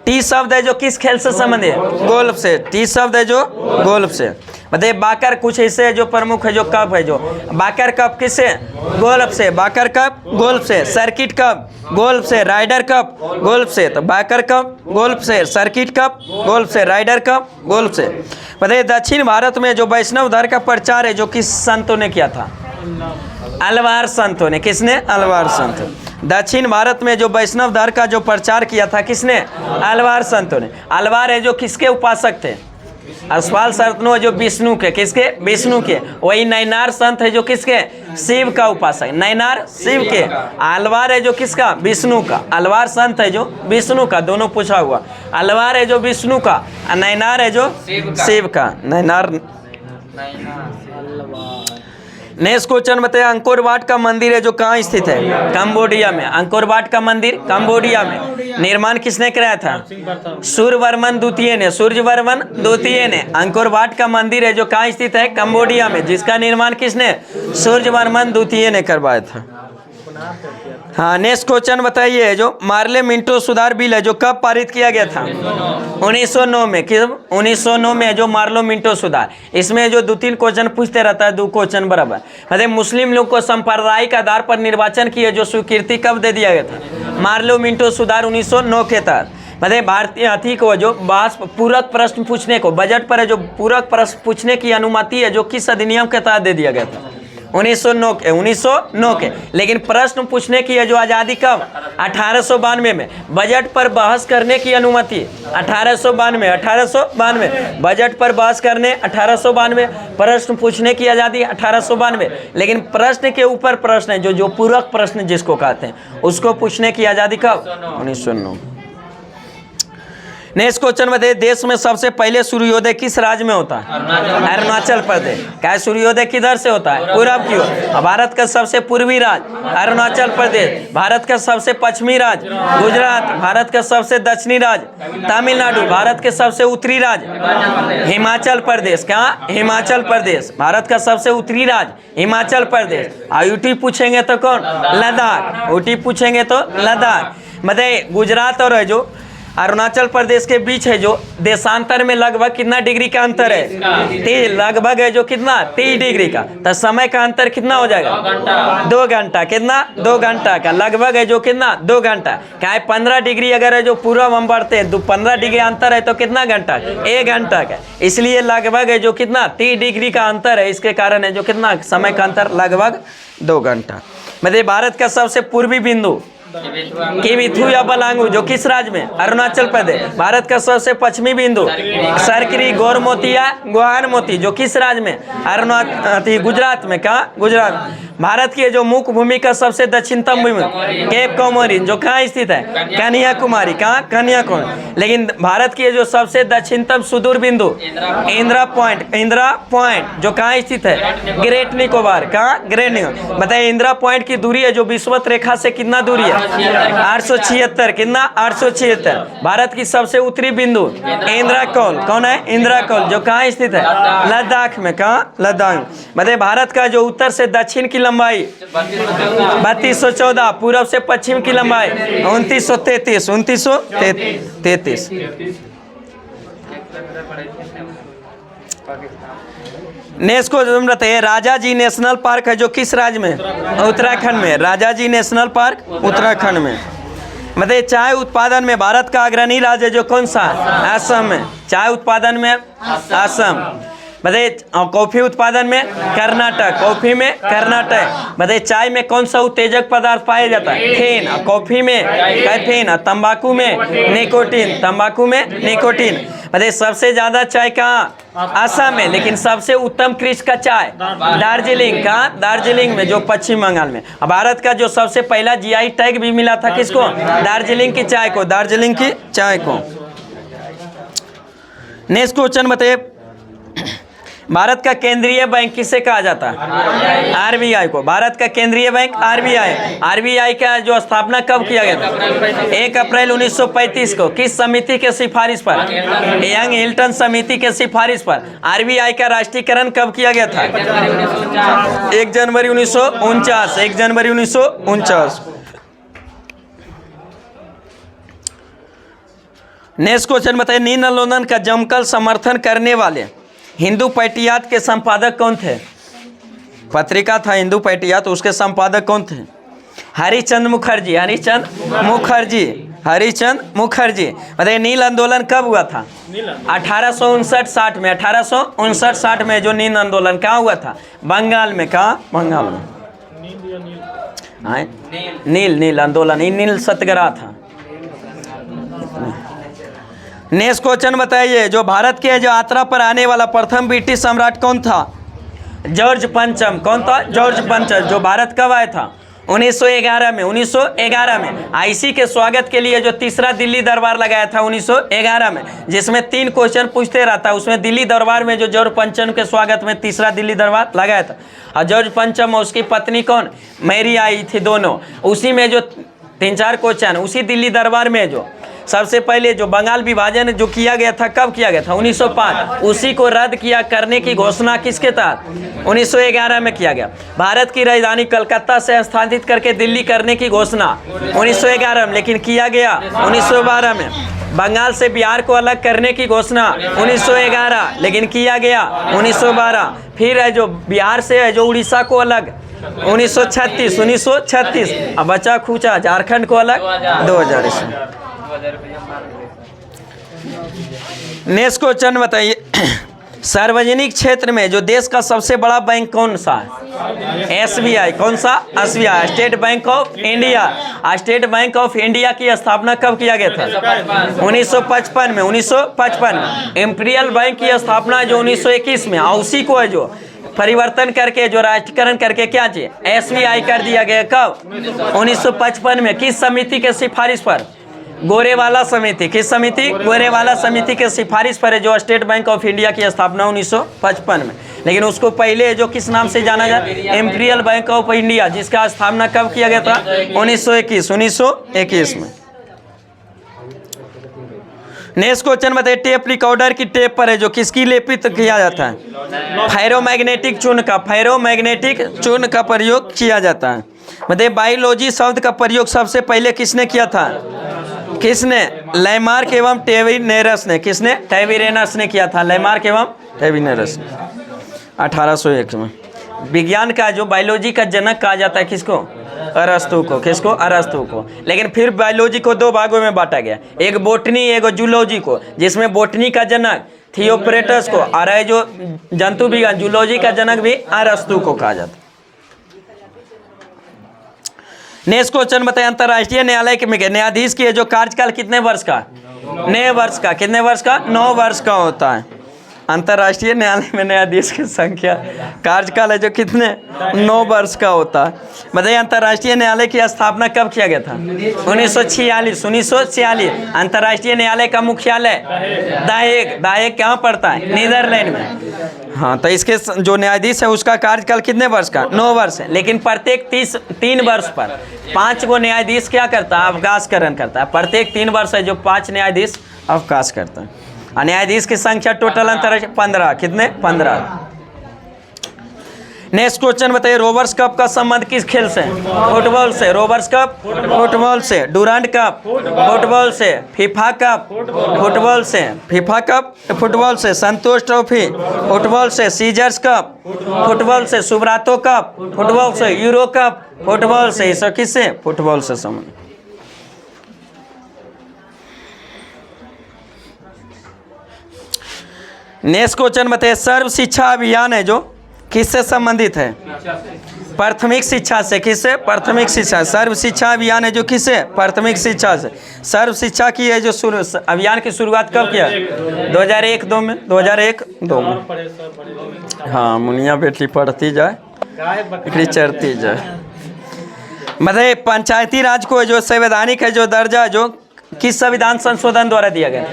टी शब्द है जो किस खेल से संबंधित है? गोल्फ से। टी शब्द है जो गोल्फ से। बताइए बाकर कुछ हिस्से है जो प्रमुख है जो कप है जो बाकर कप किससे? गोल्फ से। बाकर कप गोल्फ से। सर्किट कप गोल्फ से। राइडर कप गोल्फ से। तो बाकर कप गोल्फ से, सर्किट कप गोल्फ से, राइडर कप गोल्फ से। बताइए दक्षिण भारत में जो वैष्णव धर्म का प्रचार है जो किस संतों ने किया था? अलवार संतों ने। किसने? अलवार संत। दक्षिण भारत में जो वैष्णव धर्म का जो प्रचार किया था किसने? अलवार संतों ने। अलवार है जो किसके उपासक थे? अस्वाल संतनो जो विष्णु के। किसके? विष्णु के। वही नैनार संत है जो किसके? शिव का उपासक। नैनार शिव के, अलवार है जो किसका? विष्णु का। अलवार संत है जो विष्णु का। दोनों पूछा हुआ। अलवार है जो विष्णु का, नैनार है जो शिव का। नैनार। नेक्स्ट क्वेश्चन बताइए, अंकोर वाट का मंदिर है जो कहाँ स्थित है? कंबोडिया में। अंकोर वाट का मंदिर कंबोडिया में। निर्माण किसने कराया था? सूर्यवर्मन द्वितीय ने। सूर्यवर्मन द्वितीय ने। अंकोर वाट का मंदिर है जो कहाँ स्थित है? कंबोडिया में, जिसका निर्माण किसने? सूर्यवर्मन द्वितीय ने करवाया था। हाँ नेक्स्ट क्वेश्चन बताइए, जो मार्ले मिंटो सुधार बिल है जो कब पारित किया गया था? 1909 में। किस? 1909 में जो मार्लो मिंटो सुधार। इसमें जो 2-3 क्वेश्चन पूछते रहता है, 2 क्वेश्चन बराबर। मतलब मुस्लिम लोग को सांप्रदायिक आधार पर निर्वाचन की जो स्वीकृति कब दे दिया गया था? मार्लो मिंटो सुधार 1909 के तहत। मतलब भारतीय अथी को जो पूरक प्रश्न पूछने को, बजट पर है जो पूरक प्रश्न पूछने की अनुमति है जो किस अधिनियम के तहत दे दिया गया था? 1909 के। लेकिन प्रश्न पूछने की है जो आज़ादी कब? 1892 में। बजट पर बहस करने की अनुमति 1892। बजट पर बहस करने 1892। प्रश्न पूछने की आज़ादी 1892। लेकिन प्रश्न के ऊपर प्रश्न है जो पूरक प्रश्न जिसको कहते हैं, उसको पूछने की आज़ादी कब? 1909। नेक्स्ट क्वेश्चन बताइए, देश में सबसे पहले सूर्योदय किस राज्य में होता है? अरुणाचल प्रदेश। क्या सूर्योदय किधर से होता है? पूरब की ओर। भारत का सबसे पूर्वी राज्य अरुणाचल प्रदेश। भारत का सबसे पश्चिमी राज्य गुजरात। भारत का सबसे दक्षिणी राज्य तमिलनाडु। भारत के सबसे उत्तरी राज्य हिमाचल प्रदेश। क्या? हिमाचल प्रदेश। भारत का सबसे उत्तरी राज्य हिमाचल प्रदेश। यूटी पूछेंगे तो कौन? लद्दाख। यूटी पूछेंगे तो लद्दाख। मतलब गुजरात और है जो अरुणाचल प्रदेश के बीच है जो देशांतर में लगभग कितना डिग्री का अंतर है? लगभग है जो कितना? 30 डिग्री का। तो समय का अंतर कितना हो जाएगा? 2 घंटा। कितना? 2 घंटा का। लगभग है जो कितना? 2 घंटा। क्या है? 15 डिग्री अगर है जो पूर्व हम बढ़ते हैं 15 डिग्री अंतर है तो कितना घंटा? 1 घंटा का। इसलिए लगभग है जो कितना? 30 डिग्री का अंतर है। इसके कारण है जो कितना समय का अंतर? लगभग 2 घंटा। मतलब भारत का सबसे पूर्वी बिंदु किबिथु या बलांगू जो किस राज्य में? अरुणाचल प्रदेश। भारत का सबसे पश्चिमी बिंदु सरकरी गोरमोती या गुवाहाटी जो किस राज्य में? गुजरात में। कहा? गुजरात। भारत की जो मुख्य भूमि का सबसे दक्षिणतम भूमि केप कॉमोरिन जो कहाँ स्थित है? कन्याकुमारी। कहाँ? कन्याकुमारी। लेकिन भारत की जो सबसे दक्षिणतम सुदूर बिंदु इंदिरा पॉइंट जो कहाँ स्थित है? ग्रेट निकोबार। कहाँ? ग्रेट निकोबार। बताइए इंदिरा पॉइंट की दूरी है जो विषुवत रेखा से कितना दूरी है? 876। कितना? 876। भारत की सबसे उत्तरी बिंदु इंदिरा कौल। कौन है? इंदिरा कौल जो कहाँ स्थित है? लद्दाख में। कहाँ? लद्दाख। बताइए भारत का जो उत्तर से दक्षिण की लंबाई 3214। पूर्व से पश्चिम की लंबाई 2933। 2933। नेक्स्ट को बताइए, राजाजी नेशनल पार्क है जो किस राज्य में? उत्तराखंड में। राजाजी नेशनल पार्क उत्तराखंड में। मतलब चाय उत्पादन में भारत का अग्रणी राज्य जो कौन सा? असम में। चाय उत्पादन में असम। बताइए कॉफी उत्पादन में कर्नाटक। कॉफी में कर्नाटक। बताइए चाय में कौन सा उत्तेजक पदार्थ पाया जाता है? फेन। कॉफी में कैफीन। तंबाकू में निकोटीन। तंबाकू में निकोटीन। बताइए सबसे ज्यादा चाय कहाँ? असम में। लेकिन सबसे उत्तम कृषि का चाय दार्जिलिंग। कहाँ? दार्जिलिंग में जो पश्चिम बंगाल में। भारत का जो सबसे पहला जीआई टैग भी मिला था किसको? दार्जिलिंग की चाय को। दार्जिलिंग की चाय को। नेक्स्ट क्वेश्चन बताइए, भारत का केंद्रीय बैंक किसे कहा जाता है? आरबीआई को। भारत का केंद्रीय बैंक आरबीआई। आरबीआई का जो स्थापना कब किया गया था? 1 अप्रैल 1935 को। किस समिति के सिफारिश पर? यंग हिल्टन समिति के सिफारिश पर। आरबीआई का राष्ट्रीयकरण कब किया गया था? 1 जनवरी 1949। 1 जनवरी 1949। नेक्स्ट क्वेश्चन बताइए, नील आंदोलन का जमकर समर्थन करने वाले हिंदू पैट्रियट के संपादक कौन थे? पत्रिका था हिंदू पैट्रियट, उसके संपादक कौन थे? हरिचंद मुखर्जी। हरिचंद मुखर्जी। हरिचंद मुखर्जी। बताइए नील आंदोलन कब हुआ था? 1859-60 में। 1859-60 में जो नील आंदोलन कहाँ हुआ था? बंगाल में। कहाँ? बंगाल में। नील आंदोलन। नील सत्याग्रह था। नेक्स्ट क्वेश्चन बताइए, जो भारत के जो यात्रा पर आने वाला प्रथम ब्रिटिश सम्राट कौन था? जॉर्ज पंचम। कौन था? जॉर्ज पंचम। जो भारत कब आया था? 1911 में। 1911 में। आईसी के स्वागत के लिए जो तीसरा दिल्ली दरबार लगाया था 1911 में, जिसमें 3 क्वेश्चन पूछते रहता। उसमें दिल्ली दरबार में जो जॉर्ज पंचम के स्वागत में तीसरा दिल्ली दरबार लगाया था। और जॉर्ज पंचम और उसकी पत्नी कौन? मैरी आई थी दोनों। उसी में जो 3-4 क्वेश्चन उसी दिल्ली दरबार में जो सबसे पहले जो बंगाल विभाजन जो किया गया था कब किया गया था? 1905। उसी को रद्द किया करने की घोषणा किसके तहत? 1911 में किया गया। भारत की राजधानी कलकत्ता से स्थानांतरित करके दिल्ली करने की घोषणा 1911 में, लेकिन किया गया 1912 में। बंगाल से बिहार को अलग करने की घोषणा 1911, लेकिन किया गया 1912। फिर है जो बिहार से है जो उड़ीसा को अलग 1936। अब बचा खूचा झारखंड को अलग 2000 ईस्वी। नेक्स्ट क्वेश्चन बताइए, सार्वजनिक क्षेत्र में जो देश का सबसे बड़ा बैंक कौन सा है? एसबीआई। कौन सा? SBI. State bank of India. State bank of India की स्थापना कब किया गया था? 1955 में। 1955 में। इंपीरियल बैंक की स्थापना जो 1921 में। उसी को है जो परिवर्तन करके जो राष्ट्रीयकरण करके क्या चाहिए? एसबीआई कर दिया गया। कब? 1955 में। किस समिति के सिफारिश पर? गोरेवाला समिति, किस समिति? गोरेवाला समिति के सिफारिश पर है जो स्टेट बैंक ऑफ इंडिया की स्थापना 1955 में, लेकिन उसको पहले जो किस नाम से जाना जाए? इंपीरियल बैंक ऑफ इंडिया, जिसका स्थापना कब किया गया था? 1921 में। नेक्स्ट क्वेश्चन बताइए, टेप रिकॉर्डर की टेप पर है जो किसकी लेपित किया जाता है? फेरोमैग्नेटिक चूर्ण का, फेरोमैग्नेटिक चूर्ण का प्रयोग किया जाता है। बताइए बायोलॉजी शब्द का प्रयोग सबसे पहले किसने किया था? किसने? लैमार्क एवं टेविनेरस ने। किसने? टेविनेरस ने किया था, लैमार्क एवं टेविनेरस ने 1801 में। विज्ञान का जो बायोलॉजी का जनक कहा जाता है किसको? अरस्तु को। किसको? अरस्तु को। लेकिन फिर बायोलॉजी को दो भागों में बांटा गया, एक बोटनी एक जूलॉजी को, जिसमें बोटनी का जनक थियोप्रेटस को और है जो जंतु विज्ञान जूलॉजी का जनक भी अरस्तु को कहा जाता है। नेक्स्ट क्वेश्चन बताइए, अंतर्राष्ट्रीय न्यायालय में न्यायाधीश की जो कार्यकाल कितने वर्ष का? 9 वर्ष का। कितने वर्ष का? 9 वर्ष का होता है। अंतर्राष्ट्रीय न्यायालय में न्यायाधीश की संख्या कार्यकाल है जो कितने? 9 वर्ष का होता है। बताइए अंतर्राष्ट्रीय न्यायालय की स्थापना कब किया गया था? 1946। अंतर्राष्ट्रीय न्यायालय का मुख्यालय द हेग कहाँ पड़ता है? नीदरलैंड में। हाँ, तो इसके जो न्यायाधीश है उसका कार्यकाल कितने वर्ष का? 9 वर्ष है। लेकिन प्रत्येक 3 वर्ष पर 5 गो न्यायाधीश क्या करता है? अवकाशकरण करता है। प्रत्येक 3 वर्ष है जो 5 न्यायाधीश अवकाश करता है। न्यायाधीश की संख्या टोटल अंतर्राष्ट्रीय 15। कितने? 15। नेक्स्ट क्वेश्चन बताइए, रोवर्स कप का संबंध किस खेल से? फुटबॉल से। रोवर्स कप फुटबॉल से। डुरांड कप फुटबॉल से। फीफा कप फुटबॉल से। फीफा कप फुटबॉल से। संतोष ट्रॉफी फुटबॉल से। सीजर्स कप फुटबॉल से। सुब्रातो कप फुटबॉल से। यूरो कप फुटबॉल से। इस किससे? फुटबॉल से संबंध। नेक्स्ट क्वेश्चन बताइए, सर्व शिक्षा अभियान है जो किससे संबंधित है? प्राथमिक शिक्षा से। किससे? प्राथमिक शिक्षा। सर्व शिक्षा अभियान है जो किससे? प्राथमिक शिक्षा से। सर्व शिक्षा की है जो अभियान की शुरुआत कब किया? 2001-2 में। 2001-2 में। हाँ, मुनिया बेटी पढ़ती जाए चढ़ती जाए। मतलब पंचायती राज को जो संवैधानिक है जो दर्जा जो किस संविधान संशोधन द्वारा दिया गया?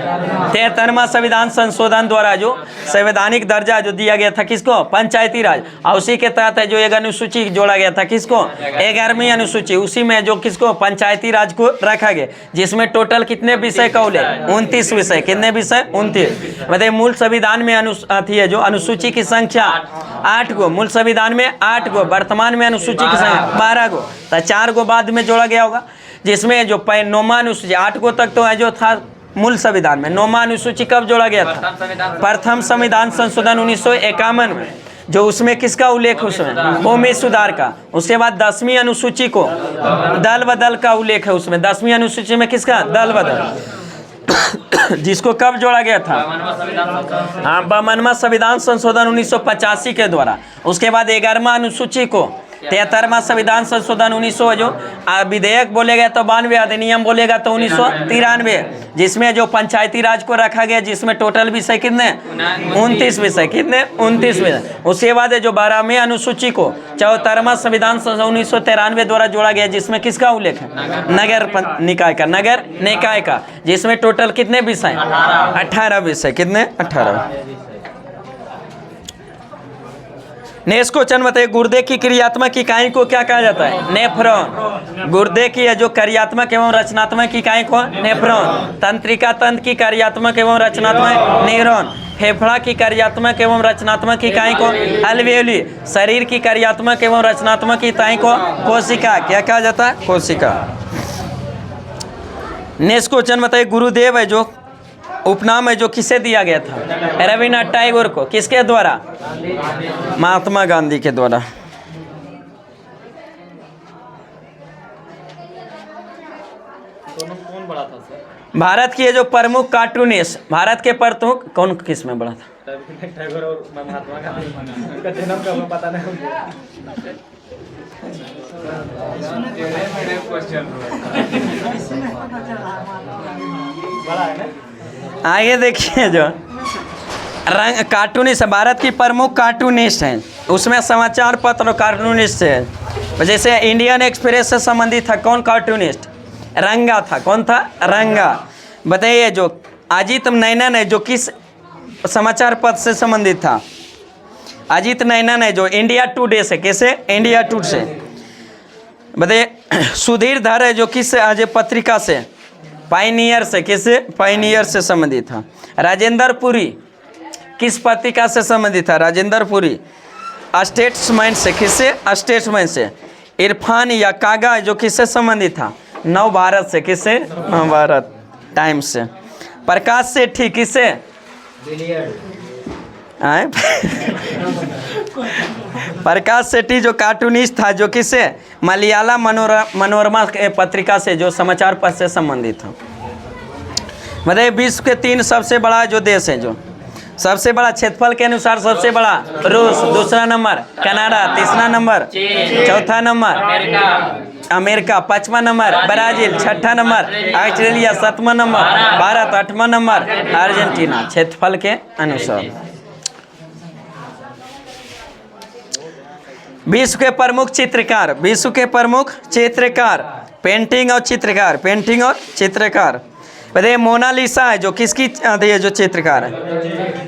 73वां संविधान संशोधन द्वारा जो संवैधानिक दर्जा जो दिया गया था किसको? पंचायती राज। और उसी के तहत है जो एक अनुसूची जोड़ा गया था किसको? 11वीं अनुसूची। उसी में जो किसको? पंचायती राज को रखा गया, जिसमें टोटल कितने विषय का उल्लेख? 29 विषय। कितने विषय? 29। मतलब मूल संविधान में है जो अनुसूची की संख्या 8 गो। मूल संविधान में 8 गो। वर्तमान में अनुसूची की संख्या 12 गो। तो 4 गो बाद में जोड़ा गया होगा, जिसमें जो 9वां अनुसूची 8 गो तक तो है जो था मूल संविधान में। 9वां अनुसूची कब जोड़ा गया था? प्रथम संविधान संशोधन 1951 में, जो उसमें किसका उल्लेख? उसमें भूमि सुधार का। उसके बाद 10वीं अनुसूची को दल बदल का उल्लेख है उसमें। 10वीं अनुसूची में किसका? दल बदल, जिसको कब जोड़ा गया था? हाँ, 52वां संविधान संशोधन 1985 के द्वारा। उसके बाद 11वां अनुसूची को 73वां संविधान संशोधन 1900 जो विधेयक बोलेगा तो 92, अधिनियम बोलेगा तो 1993, जिसमें जो पंचायती राज को रखा गया, जिसमें टोटल विषय कितने? 29 विषय। कितने? 29 विषय। उसके बाद जो 12वीं अनुसूची को 74वां संविधान संशोधन 1993 द्वारा जोड़ा गया, जिसमें किसका उल्लेख है? नगर निकाय का। नगर निकाय का, जिसमें टोटल कितने विषय? 18 विषय। कितने? 18। नेक्स्ट क्वेश्चन बताइए, गुर्दे की क्रियात्मक इकाई को क्या कहा जाता है? नेफ्रॉन। गुर्दे की जो कार्यात्मक एवं रचनात्मक इकाई को नेफ्रॉन। तंत्रिका तंत्र की कार्यात्मक एवं रचनात्मक न्यूरॉन। फेफड़ा की कार्यात्मक एवं रचनात्मक इकाई को अल्वेओली। शरीर की कार्यात्मक एवं रचनात्मक इकाई को कोशिका। क्या कहा जाता है? कोशिका। नेक्स्ट क्वेश्चन बताइए, गुरुदेव है जो उपनाम है जो किसे दिया गया था? रविन्द्रनाथ टैगोर को। किसके द्वारा? महात्मा गांधी के द्वारा। कौन बड़ा था सर? भारत के जो प्रमुख कार्टूनिस्ट, भारत के प्रमुख कौन किस में बड़ा था? टैगोर और महात्मा गांधी। उनका जन्म कब पता नहीं। बड़ा है ना? आगे देखिए, जो रंग कार्टूनिस्ट, भारत की प्रमुख कार्टूनिस्ट हैं, उसमें समाचार पत्र कार्टूनिस्ट है। जैसे इंडियन एक्सप्रेस से संबंधित है कौन कार्टूनिस्ट? रंगा था। कौन था? रंगा। बताइए जो अजीत नैनन है जो किस समाचार पत्र से संबंधित था? अजीत नैनन है जो इंडिया टुडे से, कैसे? इंडिया टुडे से। बताइए सुधीर धर है जो किस आज पत्रिका से? पायनियर से, किससे? पायनियर से संबंधित था। राजेंद्र पुरी किस पत्रिका से संबंधित था? राजेंद्र पुरी स्टेट्समैन से, किससे? स्टेट्समैन से। इरफान या कागा जो किससे संबंधित था? नव भारत से, किससे? नव भारत टाइम्स से। प्रकाश सेठी किससे? प्रकाश सेठी जो कार्टूनिस्ट था जो किससे? मलयाला मनोरमा पत्रिका से, जो समाचार पत्र से संबंधित था। बताइए विश्व के 3 सबसे बड़ा जो देश है, जो सबसे बड़ा क्षेत्रफल के अनुसार सबसे बड़ा? रूस, दूसरा नंबर कनाडा, तीसरा नंबर, चौथा नंबर अमेरिका, 5वां नंबर ब्राजील, 6ठा नंबर ऑस्ट्रेलिया, 7वां नंबर भारत, 8वां नंबर अर्जेंटीना, क्षेत्रफल के अनुसार। विश्व के प्रमुख चित्रकार, विश्व के प्रमुख चित्रकार, पेंटिंग और चित्रकार, पेंटिंग और चित्रकार। बताइए मोनालिसा है जो किसकी है जो चित्रकार है?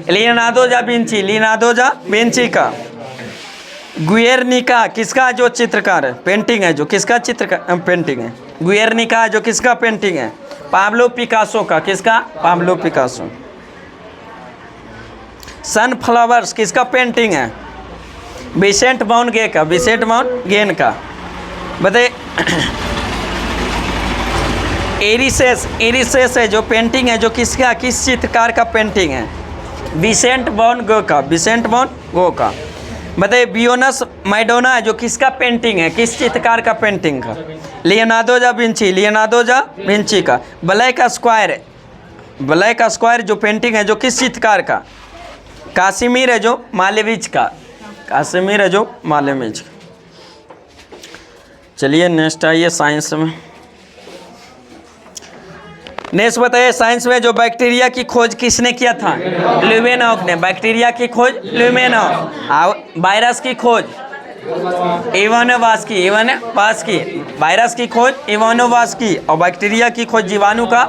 Leonardo da Vinci, Leonardo da Vinci का। गुएर्निका किसका जो चित्रकार है? पेंटिंग है जो किसका चित्रकार? पेंटिंग है। गुएर्निका जो किसका पेंटिंग है? पाब्लो पिकासो का। किसका? Pablo Picasso. सनफ्लावर्स किसका पेंटिंग है? विसेंट वैन गे का, विसेंट वैन गेन का। बताइए एरिसेस, एरिसेस है जो पेंटिंग है जो किसका, किस चित्रकार का पेंटिंग है? विसेंट वैन गो का, विसेंट वैन गो का। बताइए बियोनस मैडोना है जो किसका पेंटिंग है, किस चित्रकार का पेंटिंग का? Leonardo da Vinci, Leonardo da Vinci का। ब्लैक स्क्वायर, ब्लैक स्क्वायर जो पेंटिंग है जो किस चित्रकार का? काश्मीर है जो मालेविच का, काश्मीर है जो मालेविच का। चलिए नेक्स्ट आइए साइंस में। नेक्स्ट बताइए साइंस में जो बैक्टीरिया की खोज किसने किया था? ल्यूवेनॉक ने। बैक्टीरिया की खोज ल्यूवेनॉक। वायरस की खोज इवानोवास्की, इवानोवास्की। वायरस की खोज इवानोवास्की और बैक्टीरिया की खोज जीवाणु का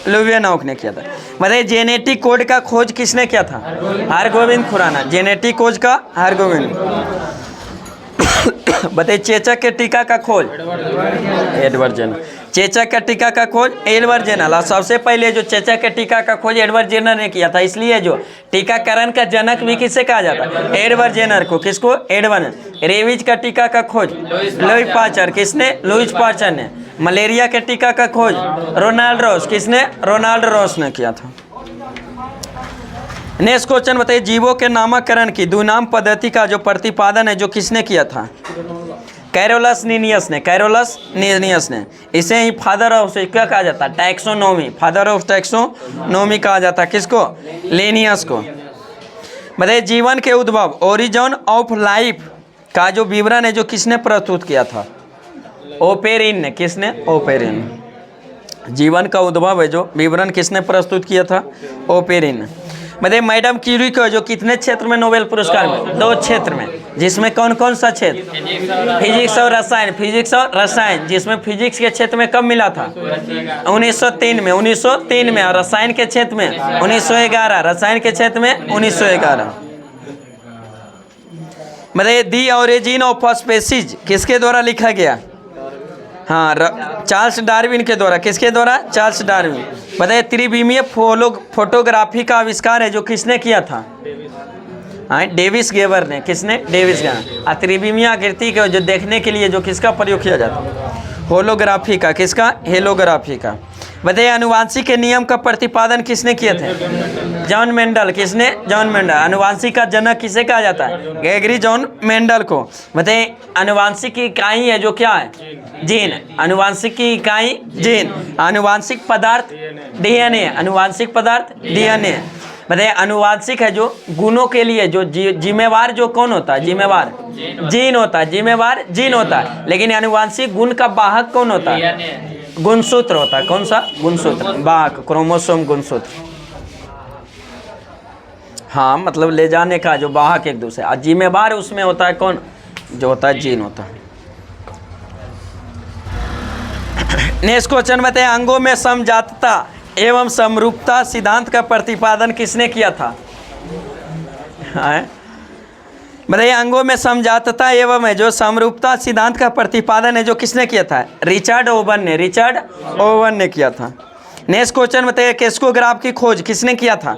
ल्यूवेनॉक ने किया था। बताइए जेनेटिक कोड का खोज किसने किया था? हरगोविंद खुराना। जेनेटिक कोड का हरगोविंद। बताइए चेचक के टीका का खोज एडवर्ड जेनर। चेचक का टीका का खोज एडवर्ड जेनर। और सबसे पहले जो चेचक के टीका का खोज एडवर्ड जेनर ने किया था, इसलिए जो टीकाकरण का जनक भी किसे कहा जाता है? एडवर्ड जेनर को। किसको? एडवर्ड। रेबीज का टीका का खोज लुई पास्चर। किसने? लुई पास्चर ने। मलेरिया के टीका का खोज रोनाल्ड रॉस। किसने? रोनाल्ड रॉस ने किया था। नेक्स्ट क्वेश्चन बताइए जीवों के नामकरण की द्विनाम पद्धति का जो प्रतिपादन है जो किसने किया था? कैरोलस नीनियस ने। कैरोलस नीनियस ने। इसे ही फादर ऑफ क्या कहा जाता है? टैक्सोनॉमी। फादर ऑफ टैक्सोनॉमी कहा जाता है। किसको? लिनियस को। बताइए जीवन के उद्भव ओरिजिन ऑफ लाइफ का जो विवरण है जो किसने प्रस्तुत किया था? ओपेरिन ने। किसने? ओपेरिन। जीवन का उद्भव है जो विवरण किसने प्रस्तुत किया था? ओपेरिन। बताइए मैडम क्यूरी को जो कितने क्षेत्र में नोबेल पुरस्कार मिला? 2 क्षेत्र में। जिसमें कौन कौन सा क्षेत्र? फिजिक्स और रसायन। फिजिक्स और रसायन। जिसमें फिजिक्स के क्षेत्र में कब मिला था? 1903 में। 1903 में। और रसायन के क्षेत्र में 1911। रसायन के क्षेत्र में 1911। बताइए दी ऑरिजिन ऑफ स्पीशीज किसके द्वारा लिखा गया? हाँ चार्ल्स डार्विन के द्वारा। किसके द्वारा? Charles Darwin. बताइए त्रिविमीय फोटोग्राफी का आविष्कार है जो किसने किया था? हाँ डेविस गेबर ने। किसने? डेविस गेबर। त्रिविमीय आकृति को जो देखने के लिए जो किसका प्रयोग किया जाता है? होलोग्राफी का। किसका? हेलोग्राफी का। बताइए अनुवांशिक के नियम का प्रतिपादन किसने किए थे? John Mendel. किसने? John Mendel. अनुवांशिक का जनक किसे कहा जाता है? ग्रेगरी जॉन मेंडल को। बताइए अनुवांशिक की इकाई है जो क्या है? जीन। अनुवांशिक की इकाई जीन। अनुवांशिक पदार्थ डीएनए। अनुवांशिक पदार्थ डीएनए। बताइए अनुवांशिक है जो गुणों के लिए जो जिम्मेवार जो कौन होता है? जिम्मेवार जीन होता है। जिम्मेवार जीन होता है। लेकिन अनुवांशिक गुण का वाहक कौन होता है? गुणसूत्र होता है। कौन सा? गुणसूत्र। वाहक क्रोमोसोम गुणसूत्र। हाँ मतलब ले जाने का जो वाहक एक दूसरे। और जिम्मेवार उसमें होता है कौन? जो होता है जीन होता है। नेक्स्ट क्वेश्चन बताइए, अंगों में समजातता एवं समरूपता सिद्धांत का प्रतिपादन किसने किया था? बताइए, अंगों में समजातता एवं है जो समरूपता सिद्धांत का प्रतिपादन है जो किसने किया था? रिचर्ड ओवन ने किया था। नेक्स्ट क्वेश्चन बताइए, क्रेस्कोग्राफ की खोज किसने किया था?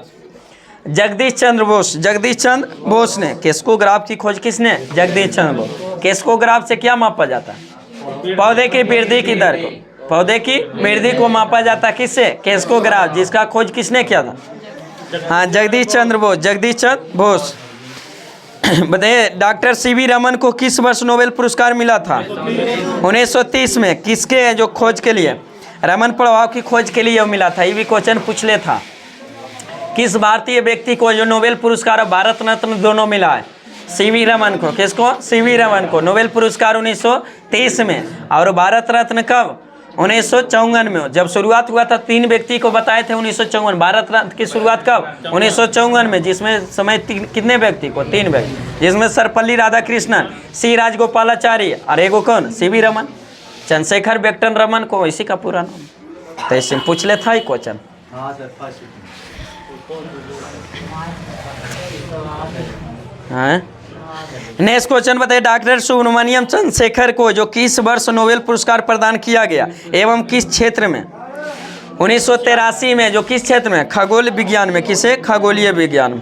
जगदीश चंद्र बोस ने। क्रेस्कोग्राफ की खोज किसने? जगदीश चंद्र बोस। क्रेस्कोग्राफ से क्या मापा जाता है? पौधे की वृद्धि की दर को, पौधे की वृद्धि को मापा जाता है किससे? क्रेस्कोग्राफ, जिसका खोज किसने किया था? हाँ, जगदीश चंद्र बोस। बताइए, डॉक्टर सीवी रमन को किस वर्ष नोबेल पुरस्कार मिला था? 1930 में। किसके जो खोज के लिए? रमन प्रभाव की खोज के लिए मिला था। ये भी क्वेश्चन पूछ ले था। किस भारतीय व्यक्ति को जो नोबेल पुरस्कार और भारत रत्न दोनों मिला है? सीवी रमन को। किसको? सीवी रमन को। नोबेल पुरस्कार 1930 में और भारत रत्न कब? 1954 में। जब शुरुआत हुआ था 3 व्यक्ति को बताए थे 1954। भारत रत्न की शुरुआत कब? 1954 में, जिसमें समय कितने व्यक्ति को? 3 व्यक्ति, जिसमें सर्वपल्ली राधाकृष्णन, सी राजगोपालाचारी और एगो कौन? सीवी रमन। चंद्रशेखर बेक्टन रमन को इसी का पूरा नाम। तो इससे पूछ ले था ही क्वेश्चन। हाँ, नेक्स्ट क्वेश्चन बताइए, डॉक्टर सुब्रमण्यम चंद्रशेखर को जो किस वर्ष नोबेल पुरस्कार प्रदान किया गया एवं किस क्षेत्र में? 1983 में। जो किस क्षेत्र में? खगोल विज्ञान में। किसे? खगोलीय विज्ञान में।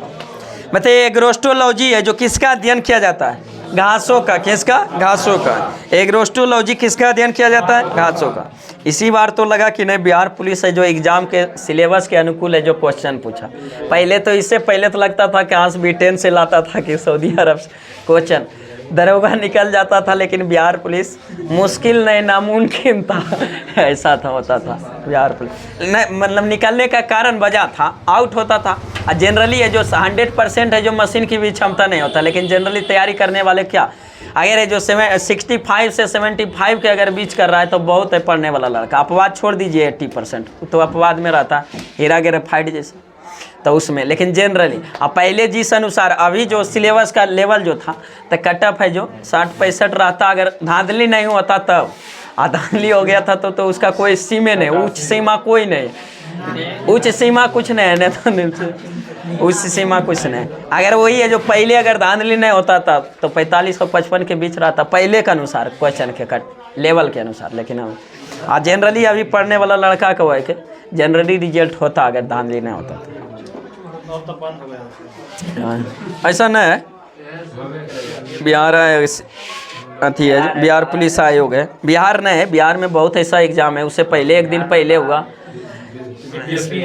बताइए, एग्रोस्टोलॉजी है जो किसका अध्ययन किया जाता है? घासों का। किसका? घासों का। एग्रोस्टोलॉजी किसका अध्ययन किया जाता है? घासों का। इसी बार तो लगा कि नहीं, बिहार पुलिस है जो एग्जाम के सिलेबस के अनुकूल है जो क्वेश्चन पूछा। पहले तो इससे पहले तो लगता था कि आज ब्रिटेन से लाता था कि सऊदी अरब से क्वेश्चन दरोगा निकल जाता था, लेकिन बिहार पुलिस मुश्किल नहीं, नामुमकिन था। ऐसा था, होता था बिहार पुलिस नहीं, मतलब निकलने का कारण वजह था, आउट होता था। और जनरली है जो 100% है जो मशीन की भी क्षमता नहीं होता, लेकिन जनरली तैयारी करने वाले क्या, अगर है जो 65 से 75 के अगर बीच कर रहा है तो बहुत है पढ़ने वाला लड़का। अपवाद छोड़ दीजिए, 80% तो अपवाद में रहता, हीरा ग्रेफाइट जैसे, तो उसमें। लेकिन जनरली अब पहले जिस अनुसार अभी जो सिलेबस का लेवल जो था, तो कट ऑफ है जो 60-65 रहता। अगर धांधली नहीं होता तब, धांधली हो गया था तो उसका कोई सीमा नहीं, उच्च सीमा कोई नहीं, उच्च सीमा कुछ नहीं है, नहीं तो उच्च सीमा कुछ नहीं। अगर वही है जो पहले अगर धांधली नहीं होता था तो 45 और 55 के बीच रहता, पहले के अनुसार क्वेश्चन के कट लेवल के अनुसार। लेकिन हम जनरली अभी पढ़ने वाला लड़का का है कि जनरली रिजल्ट होता अगर धांधली नहीं होता था। ऐसा नहीं है, बिहार अथी है, बिहार पुलिस आयोग है, बिहार नहीं है, बिहार में बहुत ऐसा एग्जाम है। उससे पहले एक दिन पहले हुआ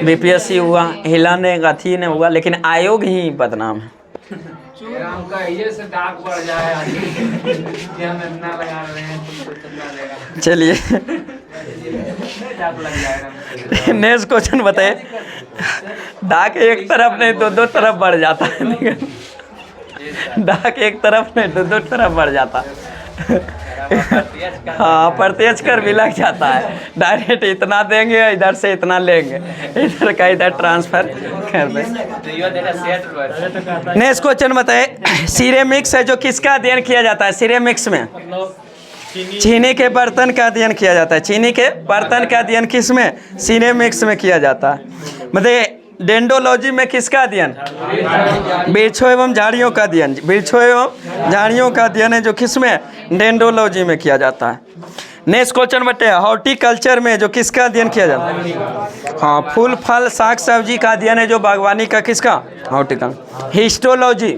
बीपीएससी हुआ, हिला ने अथी ने हुआ, लेकिन आयोग ही बदनाम है। चलिए नेक्स्ट क्वेश्चन बताइए, डाक एक तरफ नहीं दो तरफ बढ़ जाता है। डाक एक तरफ नहीं दो तरफ बढ़ जाता। हाँ, प्रत्यक्ष कर भी लग जाता है। डायरेक्ट इतना देंगे, इधर से इतना लेंगे, इधर का इधर ट्रांसफर कर देंगे। नेक्स्ट क्वेश्चन बताइए, सिरेमिक्स है जो किसका अध्ययन किया जाता है? सिरेमिक्स में चीनी के बर्तन का अध्ययन किया जाता है। चीनी के बर्तन का अध्ययन किस में? सिरेमिक्स में किया जाता है। मतलब डेंडोलॉजी में किसका अध्ययन? वृक्षों एवं झाड़ियों का अध्ययन। वृक्षों एवं झाड़ियों का अध्ययन है जो किस में? डेंडोलॉजी में किया जाता है। नेक्स्ट क्वेश्चन बटे, हॉर्टिकल्चर में जो किसका अध्ययन किया जाता है? हाँ, फूल फल साग सब्जी का अध्ययन है जो बागवानी का किसका? हॉर्टिकल्चर। हिस्टोलॉजी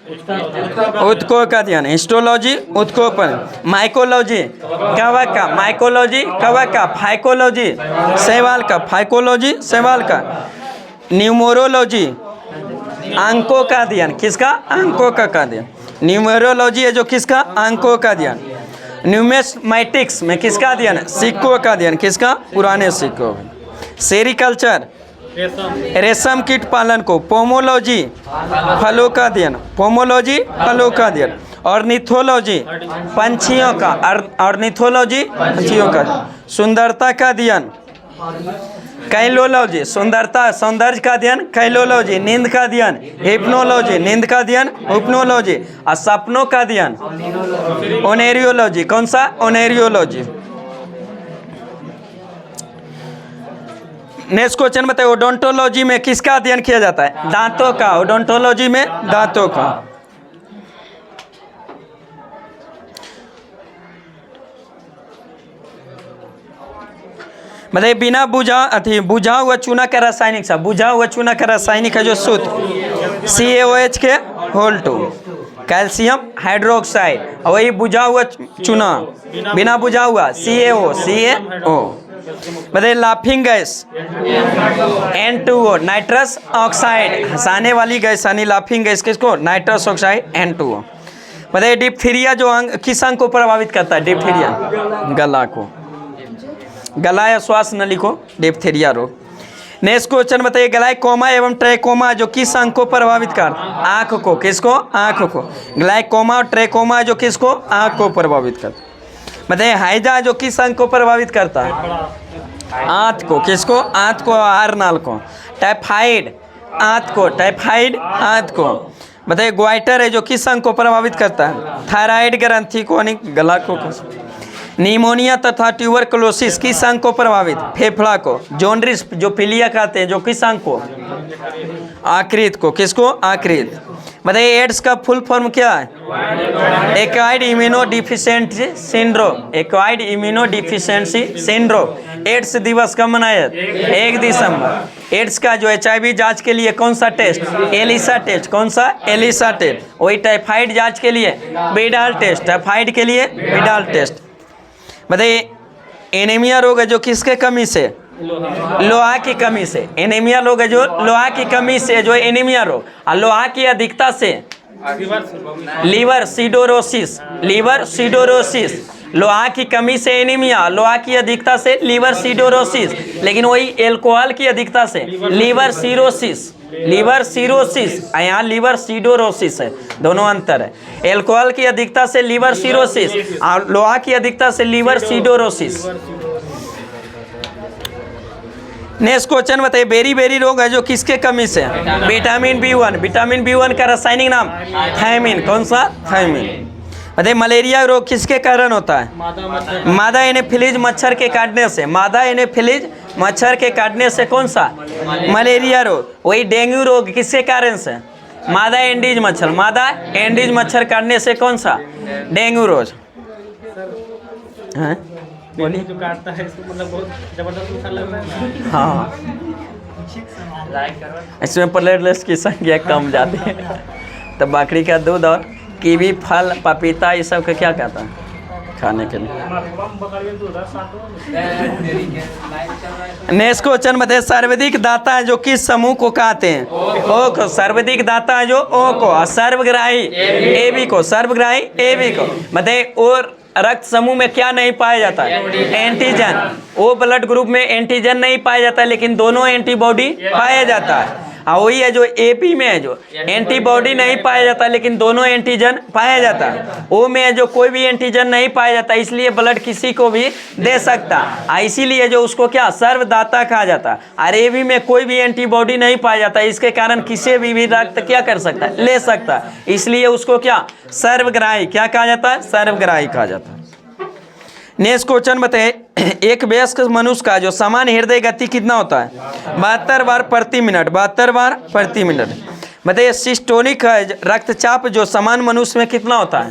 उत्को का अध्ययन, हिस्टोलॉजी उत्को पर। माइकोलॉजी कवक का, माइकोलॉजी कवक का। फाइकोलॉजी शैवाल का, फाइकोलॉजी शैवाल का। न्यूमरोलॉजी अंकों का अध्ययन, किसका? अंकों का अध्ययन। न्यूमरोलॉजी है जो किसका? अंकों का अध्ययन। न्यूमेस्मैटिक्स में किसका अध्ययन? सिक्कों का अध्ययन। किसका? पुराने सिक्कों। सेरिकल्चर रेशम कीट पालन को। पोमोलॉजी फलों का अध्ययन, पोमोलॉजी फलों का अध्ययन। ऑर्निथोलॉजी पंछियों का, ऑर्निथोलॉजी पंछियों का। सुंदरता का अध्ययन कैलोलॉजी, सुंदरता सौंदर्य का अध्ययन कैलोलॉजी। नींद का अध्ययन हिप्नोलॉजी, नींद का अध्ययन हिप्नोलॉजी। और सपनों का अध्ययन ओनेरियोलॉजी। कौन सा? ओनेरियोलॉजी। नेक्स्ट क्वेश्चन बताइए, ओडोंटोलॉजी में किसका अध्ययन किया जाता है? दांतों का। ओडोंटोलॉजी में दांतों का। बताइए, बिना बुझा हुआ चूना का रासायनिक सा, बुझा हुआ चूना का रासायनिक है जो सूत्र CaOH के होल 2, कैल्शियम हाइड्रोक्साइड, और वही बुझा हुआ चूना बिना बुझा हुआ CaO। बताइए, laughing gas N2O, nitrous oxide, हंसाने वाली गैस यानी लाफिंग गैस किसको? Nitrous oxide N2O। बताइए, डिप्थीरिया जो अंग किस अंग को प्रभावित करता है? डिप्थीरिया गला को, गला या श्वास नली को डिप्थीरिया रोग। नेक्स्ट क्वेश्चन बताइए, ग्लाइकोमा एवं ट्रैकोमा जो किस अंग को प्रभावित कर? आंख को। किसको? आंख को। ग्लाइकोमा और ट्रैकोमा जो किसको? आंख को प्रभावित करता। बताइए, हैजा जो किस अंग को प्रभावित करता है? आंत को। किसको? आंत को, आहार नाल को। टाइफाइड आंत को, टाइफाइड आंत को। बताइए, ग्वाइटर है जो किस अंग को प्रभावित करता है? थायराइड ग्रंथि को, यानी गला को। निमोनिया तथा ट्यूबरकुलोसिस किस अंग को प्रभावित? फेफड़ा को। जॉन्डिस जो पीलिया कहते हैं जो किस अंग को? आकृत को। किसको? आकृत। बताइए, एड्स का फुल फॉर्म क्या है? Acquired immunodeficiency syndrome. Acquired immunodeficiency syndrome. AIDS दिवस कब मनाया? 1 दिसंबर। एड्स का जो HIV जांच के लिए कौन सा टेस्ट? Elisa test. कौन सा? Elisa test. वही टाइफाइड जांच के लिए विडाल टेस्ट। टाइफाइड के लिए विडाल टेस्ट। बताइए, एनीमिया रोग है जो किसके कमी से? लोहा की कमी से। एनीमिया रोग है जो लोहा की कमी से जो एनीमिया रोग, और लोहा की अधिकता से लीवर सिडोरोसिस। लीवर सिडोरोसिस, लोहा की कमी से एनीमिया, लोहा की अधिकता से लीवर सिडोरोसिस। लेकिन वही एल्कोहल की अधिकता से लीवर सिरोसिस। लीवर सिरोसिस, यहाँ लीवर सिडोरोसिस है, दोनों अंतर है। एल्कोहल की अधिकता से लीवर सिरोसिस और लोहा की अधिकता से लीवर सिडोरोसिस। नेक्स्ट क्वेश्चन बताइए, बेरी बेरी रोग है जो किसके कमी से? Vitamin B1। विटामिन B1 का रासायनिक नाम थायमिन। कौन सा? थायमिन। बताइए, मलेरिया रोग किसके कारण होता है? मादा एनोफिलीज मच्छर के काटने से। मादा एनोफिलीज मच्छर के काटने से कौन सा? मलेरिया रोग। वही डेंगू रोग किसके कारण से? मादा एंडीज मच्छर। मादा एंडीज मच्छर काटने से कौन सा? डेंगू रोग। बोलिए। जो काटता है इसको मतलब बहुत जबरदस्त नुकसान लग रहा है। हाँ, इसमें प्लेटलेट्स की संख्या कम जाती है। तो बकरी का दूध और कीवी फल पपीता ये सब का क्या कहता है खाने के लिए? नेक्स्ट क्वेश्चन बताइए, सर्वाधिक दाता है जो किस समूह को कहते हैं? ओ को। सर्वाधिक दाता है जो ओ को। सर्वग्राही AB को। सर्वग्राही AB को। बताइए, और रक्त समूह में क्या नहीं पाया जाता है? एंटीजन। ओ ब्लड ग्रुप में एंटीजन नहीं पाया जाता है, लेकिन दोनों एंटीबॉडी पाया जाता है। और वही है जो AP में है जो एंटीबॉडी नहीं पाया जाता, लेकिन दोनों एंटीजन पाया जाता है। O में है जो कोई भी एंटीजन नहीं पाया जाता, इसलिए ब्लड किसी को भी दे सकता है, इसीलिए जो उसको क्या सर्वदाता कहा जाता है। और AB में कोई भी एंटीबॉडी नहीं पाया जाता, इसके कारण किसी भी रक्त क्या कर सकता है? ले सकता है, इसलिए उसको क्या सर्वग्राही क्या कहा जाता है? सर्वग्राही कहा जाता है। नेक्स्ट क्वेश्चन बताइए, एक वयस्क मनुष्य का जो सामान्य हृदय गति कितना होता है? 72 बार प्रति मिनट। 72 बार प्रति मिनट। बताइए, सिस्टोलिक रक्तचाप जो सामान्य मनुष्य में कितना होता है?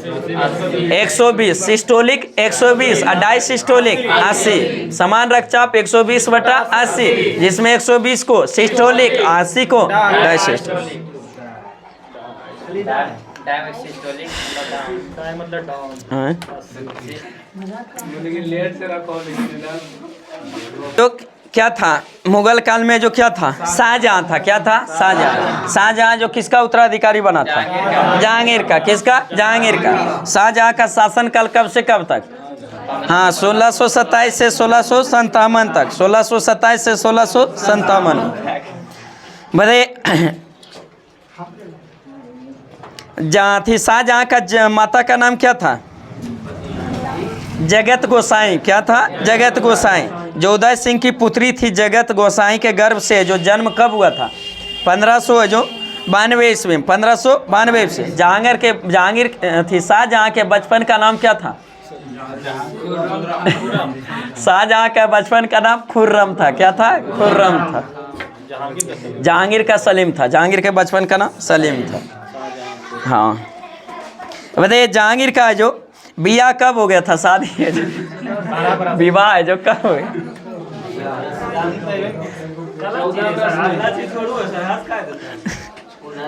120। सिस्टोलिक 120 और डायसिस्टोलिक 80। समान रक्तचाप 120/80, जिसमें 120 को सिस्टोलिक, 80 को डायसिस्टोलिक। तो क्या था मुगल काल में? जो क्या था? शाहजहां था। क्या था? शाहजहां। शाहजहां जो किसका उत्तराधिकारी बना था? जहांगीर का। किसका? जहांगीर का। शाहजहां का शासनकाल कब से कब तक? हाँ, 1627 से 1657 तक। 1627 से 1657। बताइए, जहाँ थी शाहजहां का माता का नाम क्या था? जगत गोसाई। क्या था? जगत गोसाई। जो उदय सिंह की पुत्री थी जगत गोसाई के गर्भ से जो जन्म कब हुआ था? 1592 ईस्वी में। 1592 ईस्वी। जहांगीर थी शाहजहां के बचपन का नाम क्या था? शाहजहां का बचपन का नाम खुर्रम था। क्या था? खुर्रम था। जहांगीर का सलीम था। जहांगीर के बचपन का नाम सलीम था। हाँ, बताइए जहांगीर का जो बिया कब हो गया था? शादी है जो विवाह है जो कब हो गया?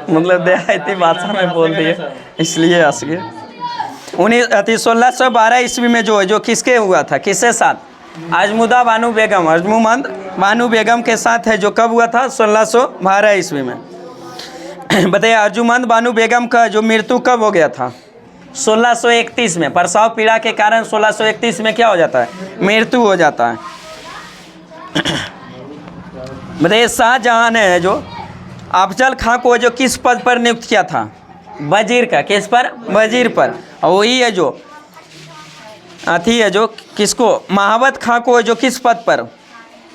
मतलब देहाती बादशाह में बोल दिए इसलिए हंस गए। 1612 ईस्वी में जो है जो किसके हुआ था? किसके साथ? अजमुदा बानू बेगम, अजमुमंद बानू बेगम के साथ है जो कब हुआ था? 1612 ईस्वी में। बताइए अर्जुमंद बानू बेगम का जो मृत्यु कब हो गया था? 1631 में। प्रसव पीड़ा के कारण 1631 में क्या हो जाता है? मृत्यु हो जाता है। बताइए शाहजहां ने जो अफजल खां को जो किस पद पर नियुक्त किया था? वजीर का। किस पर? वजीर पर। और वही है जो अथी है जो किसको? महाबत खां को जो किस पद पर?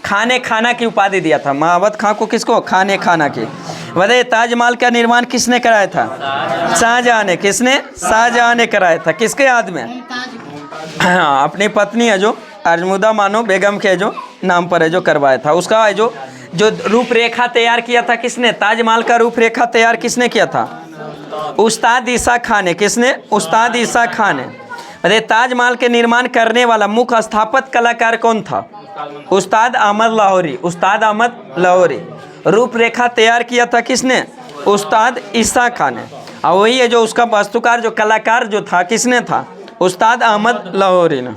खाने खाना की उपाधि दिया था। महाबत खां को किसको? खाने खाना की। बताइए ताजमहल का निर्माण किसने कराया था? शाहजहां ने। किसने? शाहजहां ने कराया था। किसके याद में? हाँ, अपनी पत्नी है जो अजमुदा बानो बेगम के जो नाम पर है जो करवाया था। उसका है जो रूपरेखा तैयार किया था किसने? ताजमहल का रूपरेखा तैयार किसने किया था? उस्ताद ईसा खान ने। किसने? उस्ताद ईसा खान ने। अरे ताजमहल के निर्माण करने वाला मुख्य स्थापत्य कलाकार कौन था? उस्ताद अहमद लाहौरी। उस्ताद अहमद लाहौरी। रूपरेखा तैयार किया था किसने? उस्ताद ईसा खान ने। और वही है जो उसका वास्तुकार जो कलाकार जो था किसने था? उस्ताद अहमद लाहौरी ने।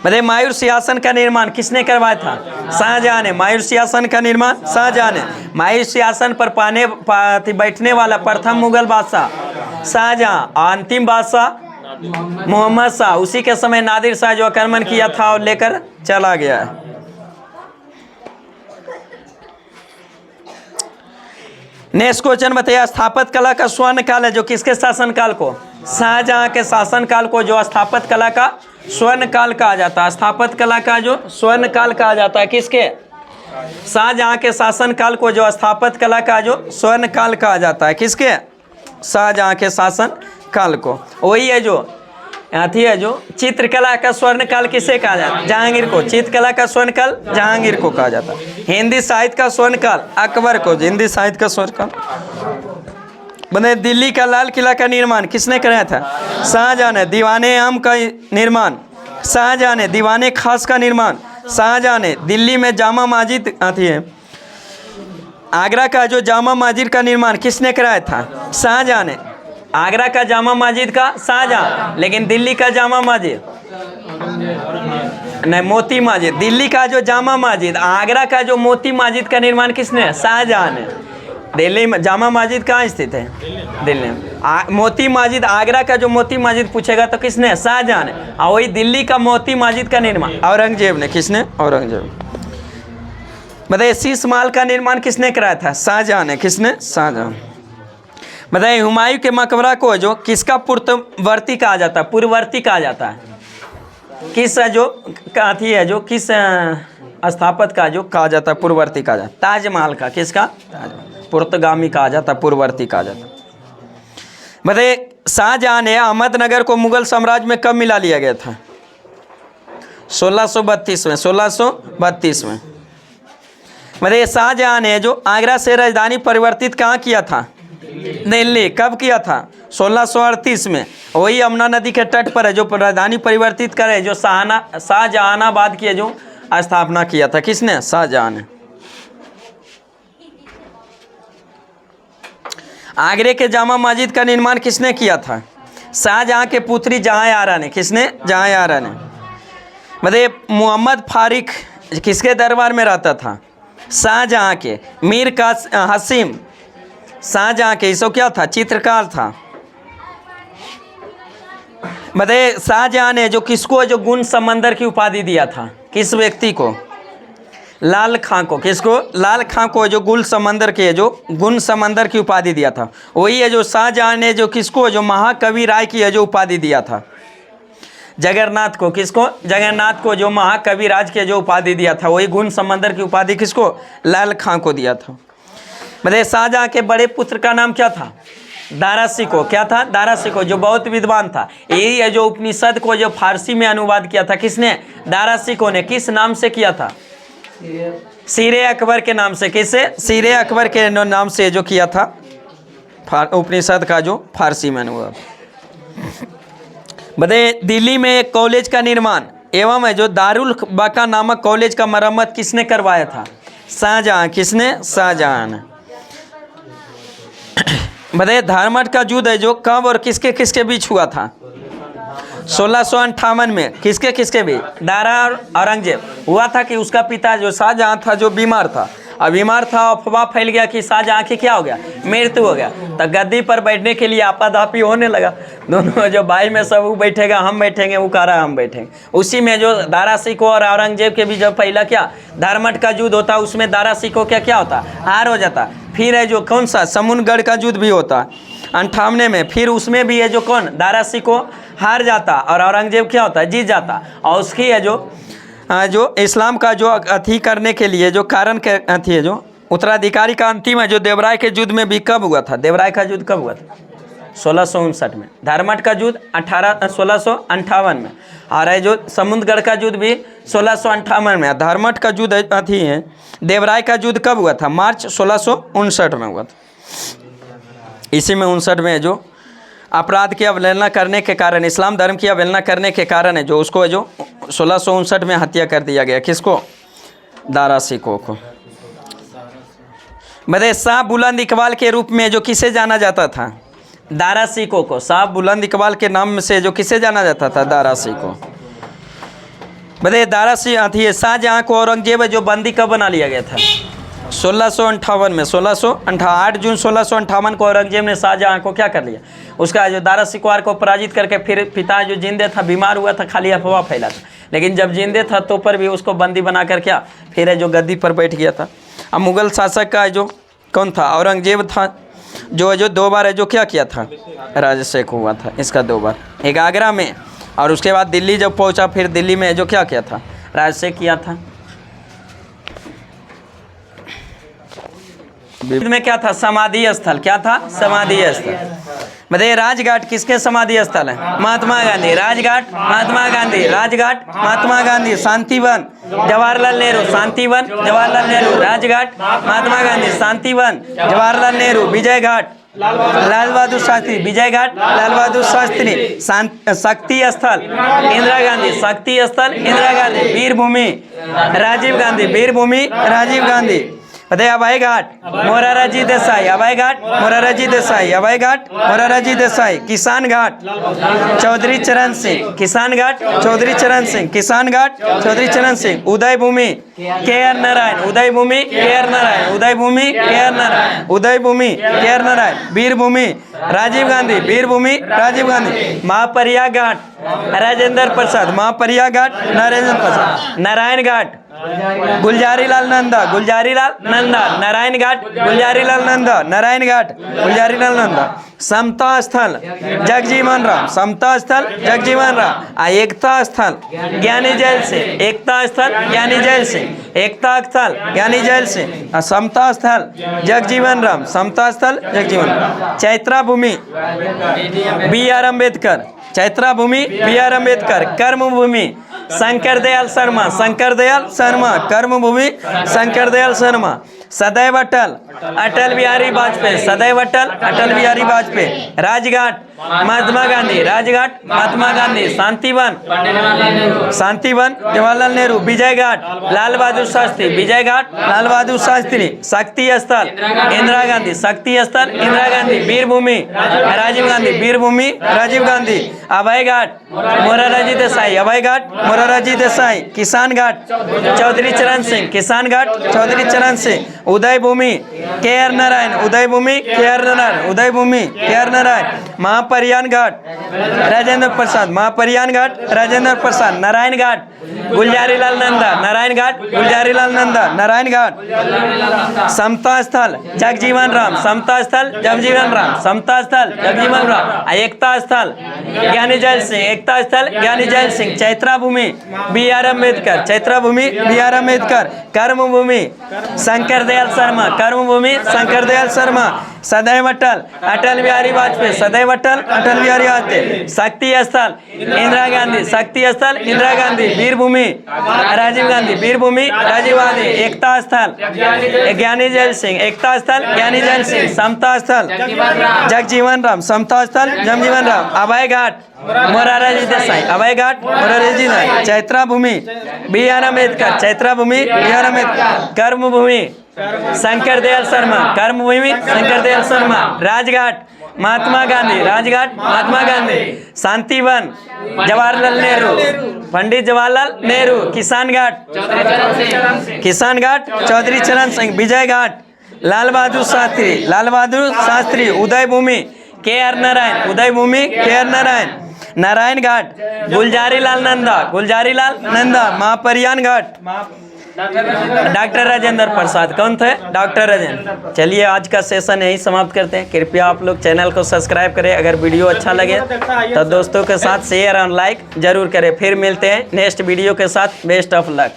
बताइए मायूर सिंहासन का निर्माण किसने करवाया था? शाहजहां ने। मायूर सिंहासन का निर्माण शाहजहां ने। मायूर सिंहासन पर बैठने वाला प्रथम मुगल बादशाह शाहजहां। अंतिम बादशाह मोहम्मद शाह। उसी के समय नादिर शाह जो आक्रमण किया था और लेकर चला गया है। नेक्स्ट क्वेश्चन बताइए स्थापत्य कला का स्वर्ण काल है जो किसके शासन काल को? शाहजहां के शासन काल को जो स्थापत्य कला का स्वर्ण काल कहा जाता है। स्थापत्य कला का जो स्वर्ण काल कहा जाता है किसके? शाहजहां के शासन काल को जो स्थापत्य कला का जो स्वर्ण काल कहा जाता है किसके? शाहजहां के शासन काल को। वही है जो अथी है जो चित्रकला का स्वर्ण काल किसे कहा जाता है? जहांगीर को। चित्रकला का स्वर्ण काल जहांगीर को कहा जाता है। हिंदी साहित्य का स्वर्ण काल अकबर को। हिंदी साहित्य का स्वर्ण काल बने। दिल्ली का लाल किला का निर्माण किसने कराया था? शाहजहां ने। दीवाने आम का निर्माण शाहजहां ने। दीवाने खास का निर्माण शाहजहां ने। दिल्ली में जामा मस्जिद आती है। आगरा का जो जामा मस्जिद का निर्माण किसने कराया था? शाहजहां ने। आगरा का जामा मस्जिद का शाहजहां। लेकिन दिल्ली का जामा मस्जिद नहीं, मोती मस्जिद। दिल्ली का जो जामा मस्जिद, आगरा का जो मोती मस्जिद का निर्माण किसने? शाहजहां ने। दिल्ली में जामा मस्जिद कहाँ स्थित है? दिल्ली में। मोती मस्जिद, आगरा का जो मोती मस्जिद पूछेगा तो किसने? शाहजहां ने। और वही दिल्ली का मोती मस्जिद का निर्माण औरंगजेब ने। किसने? औरंगजेब। बताइए शीश महल का निर्माण किसने कराया था? शाहजहां ने। किसने? शाहजहां। बताइए हुमायूं के मकबरा को जो किसका पूर्ववर्ती कहा जाता है? पूर्ववर्ती कहा जाता है। किस जो अथी है जो किस स्थापत्य का जो कहा जाता है पूर्ववर्ती कहा जाता है? ताजमहल का। किसका? पुर्तगामी कहा जाता है, पूर्ववर्ती कहा जाता है। बताइए शाहजहां ने अहमदनगर को मुगल साम्राज्य में कब मिला लिया गया था? 1632 में। 1632 में। बताइए शाहजहां ने जो आगरा से राजधानी परिवर्तित कहाँ किया था? दिल्ली। कब किया था? 1638 में। वही यमुना नदी के तट पर है जो राजधानी परिवर्तित करे जो शाहजहानाबाद की जो स्थापना किया था। किसने? शाहजहां ने। आगरे के जामा मस्जिद का निर्माण किसने किया था? शाहजहां के पुत्री जहांआरा ने। किसने? जहांआरा ने। बताइए मोहम्मद फारिक किसके दरबार में रहता था? शाहजहां के। मीर का हसीम शाहजहां के इसो क्या था? चित्रकार था। बताइए शाहजहां ने जो किसको जो गुण समंदर की उपाधि दिया था? किस व्यक्ति को? लाल खां को। किसको? लाल खां को जो गुल समंदर के जो गुण समंदर की उपाधि दिया था। वही है जो शाहजहां ने जो किसको जो महाकवि राय की है जो उपाधि दिया था? जगन्नाथ को। किसको? जगन्नाथ को जो महाकवि राज की जो उपाधि दिया था वही गुण समंदर की उपाधि किसको? लाल खां को दिया था। बताइए शाहजहां के बड़े पुत्र का नाम क्या था? दारा शिकोह। क्या था? दारा शिकोह, जो बहुत विद्वान था। यही है जो उपनिषद को जो फारसी में अनुवाद किया था, किसने? दारा शिकोह ने। किस नाम से किया था? सीरे अकबर के नाम से। किसे? सीरे अकबर के नाम से जो किया था उपनिषद का जो फारसी में अनुवाद। बताइए, दिल्ली में एक कॉलेज का निर्माण एवं है जो दारुल बाका नामक कॉलेज का मरम्मत किसने करवाया था? शाहजहां। किसने? शाहजहां ने। बताइए, धारमठ का युद्ध है जो कब और किसके किसके बीच हुआ था? 1658 में। किसके किसके बीच? दारा और औरंगजेब। हुआ था कि उसका पिता जो शाहजहां था जो बीमार था, अब बीमार था, अफवाह फैल गया कि शाहजहां की क्या हो गया? मृत्यु हो गया। तो गद्दी पर बैठने के लिए आपाधापी होने लगा। दोनों जो भाई में सब वो बैठेगा, हम बैठेंगे, वो कह रहा है हम बैठेंगे। उसी में जो दारा शिकोह और औरंगजेब के बीच जब पहला क्या धारमठ का युद्ध होता, उसमें दारा शिकोह क्या होता? हार हो जाता। फिर है जो कौन सा समुद्रगढ़ का युद्ध भी होता 58 में, फिर उसमें भी है जो कौन? दारा शिकोह हार जाता और औरंगजेब क्या होता? जीत जाता। और उसकी है जो इस्लाम का जो अथी करने के लिए जो कारण के अथी है जो उत्तराधिकारी का अंतिम है जो देवराय के युद्ध में भी कब हुआ था? देवराय का युद्ध कब हुआ था? 1659 में। धारमठ का युद्ध 1658 में। और है जो समुद्रगढ़ का युद्ध भी 1658 में। धारमठ का युद्ध अथी है, देवराय का युद्ध कब हुआ था? मार्च 1659 में हुआ था। इसी में 59 में जो अपराध की अवहेलना करने के कारण, इस्लाम धर्म की अवहेलना करने के कारण है जो उसको जो 1659 में हत्या कर दिया गया। किसको? दारा शिकोह को। बताइए, शाह बुलंद इकबाल के रूप में जो किसे जाना जाता था? दारा शिकोह को। शाह बुलंद इकबाल के नाम से जो किसे जाना जाता था? दारा शिकोह। बताइए, दारा शिकोह शाहजहां को औरंगजेब जो बंदी कब बना लिया गया था? 1658 में। 8 जून 1658 को औरंगजेब ने शाहजहां को क्या कर लिया? उसका जो दारा शिकोह को पराजित करके, फिर पिता जो जिंदे था, बीमार हुआ था, खाली अफवाह फैला था, लेकिन जब जिंदे था तो पर भी उसको बंदी बनाकर क्या फिर है जो गद्दी पर बैठ गया था। अब मुगल शासक का जो कौन था? औरंगजेब था, जो 2 बार है जो क्या किया था? राजशेख हुआ था इसका 2 बार, एक आगरा में और उसके बाद दिल्ली जब पहुंचा, फिर दिल्ली में जो क्या किया था? राजशेख किया था। में क्या था? समाधि स्थल। क्या था? समाधि स्थल। बताइए, राजघाट किसके समाधि स्थल है? महात्मा गांधी। राजघाट महात्मा गांधी। राजघाट महात्मा गांधी। शांतिवन जवाहरलाल नेहरू। शांतिवन जवाहरलाल नेहरू। राजघाट महात्मा गांधी। शांतिवन जवाहरलाल नेहरू। विजय घाट लाल बहादुर शास्त्री। विजय घाट लाल बहादुर शास्त्री। शक्ति स्थल इंदिरा गांधी। शक्ति स्थल इंदिरा गांधी। वीरभूमि राजीव गांधी। वीरभूमि राजीव गांधी। बताइए, हवाई घाट मोरारजी देसाई। हवाई घाट मोरारजी देसाई। हवाई घाट मोरारजी देसाई। किसान घाट चौधरी चरण सिंह। किसान घाट चौधरी चरण सिंह। किसान घाट चौधरी चरण सिंह। उदय भूमि KR नारायण। उदय भूमि KR नारायण। उदय भूमि KR नारायण। उदय भूमि KR नारायण। वीरभूमि राजीव गांधी। वीरभूमि राजीव गांधी। महापरिया घाट राजेंद्र प्रसाद। महापरिया घाट नरेंद्र प्रसाद। नारायण घाट गुलजारी लाल नंदा। गुलजारी लाल नंदा। नारायण घाट गुलजारी लाल नंदा। नारायण घाट गुलजारी लाल नंदा। समता स्थल जगजीवन राम। समता स्थल जगजीवन राम। एकता स्थल ज्ञानी जैल सिंह। एकता स्थल ज्ञानी जैल सिंह। एकता स्थल ज्ञानी जैल सिंह। समता स्थल जगजीवन राम। समता स्थल जगजीवन राम। चैत्रा भूमि BR अम्बेडकर। चैत्रा भूमि BR अम्बेडकर। कर्म भूमि शंकर दयाल शर्मा। शंकर दयाल शर्मा। कर्म भूमि शंकर दयाल शर्मा। सदैव अटल अटल बिहारी वाजपेयी। सदैव अटल अटल बिहारी वाजपेयी। राजघाट महात्मा गांधी। राजघाट महात्मा गांधी। शांतिवन शांतिवन जवाहरलाल नेहरू। विजय घाट लाल बहादुर शास्त्री। विजय घाट लाल बहादुर शास्त्री। शक्ति स्थल इंदिरा गांधी। शक्ति स्थल इंदिरा गांधी। वीरभूमि राजीव गांधी। वीरभूमि राजीव गांधी। अभय घाट मोरारजी देसाई। अभय घाट मोरारजी देसाई। किसान घाट चौधरी चरण सिंह। किसान घाट चौधरी चरण सिंह। उदय भूमि KR नारायण। उदय भूमि KR नारायण। उदय भूमि KR नारायण। महापरियान घाट राजेंद्र प्रसाद। महापरियान घाट राजेंद्र प्रसाद। नारायण घाट गुलजारी लाल नंदा। नारायण घाट गुलजारी लाल नंदा। नारायण घाट। समता स्थल जगजीवन राम। समता स्थल जगजीवन राम। समता स्थल जगजीवन राम। एकता स्थल ज्ञानी जैल सिंह। एकता स्थल ज्ञानी जैल सिंह। चैत्रा भूमि BR अम्बेडकर। चैत्रा भूमि BR अम्बेडकर। कर्म भूमि शंकर दयाल शर्मा। कर्म भूमि शंकर दयाल शर्मा। सदैव अटल अटल बिहारी वाजपेयी, सदैव अटल अटल बिहारी वाजपेयी। शक्ति स्थल इंदिरा गांधी, शक्ति स्थल इंदिरा गांधी। वीरभूमि राजीव गांधी, वीरभूमि राजीव गांधी। एकता स्थल ज्ञानी जैल सिंह, एकता स्थल ज्ञानी जैल सिंह। समता Sthal Jagjivan Ram, Samata Sthal Jagjivan Ram. Abhay Ghat Morarji Desai, Abhay Ghat Morarji Desai. Chaitra Bhoomi B R Ambedkar, Chaitra Bhoomi B R Ambedkar. Karma Bhoomi Shankar Dayal Sharma, कर्म भूमि शंकर दयाल शर्मा। राजघाट महात्मा गांधी, राजघाट महात्मा गांधी। शांतिवन जवाहरलाल नेहरू, पंडित जवाहरलाल नेहरू। किसान घाट चौधरी चरण सिंह। विजय घाट लाल बहादुर शास्त्री, लाल बहादुर शास्त्री। उदय Bhoomi K R Narayan, Uday Bhoomi K R Narayan. Narayan Ghat Gulzari Lal Nanda, Gulzari Lal Nanda. Mahaprayan Ghat doctor Rajendra Prasad, कौन थे? डॉक्टर राजेंद्र। चलिए आज का सेशन यही समाप्त करते हैं। कृपया आप लोग चैनल को सब्सक्राइब करें, अगर वीडियो अच्छा लगे तो दोस्तों के साथ शेयर और लाइक जरूर करें। फिर मिलते हैं नेक्स्ट वीडियो के साथ। Best of luck.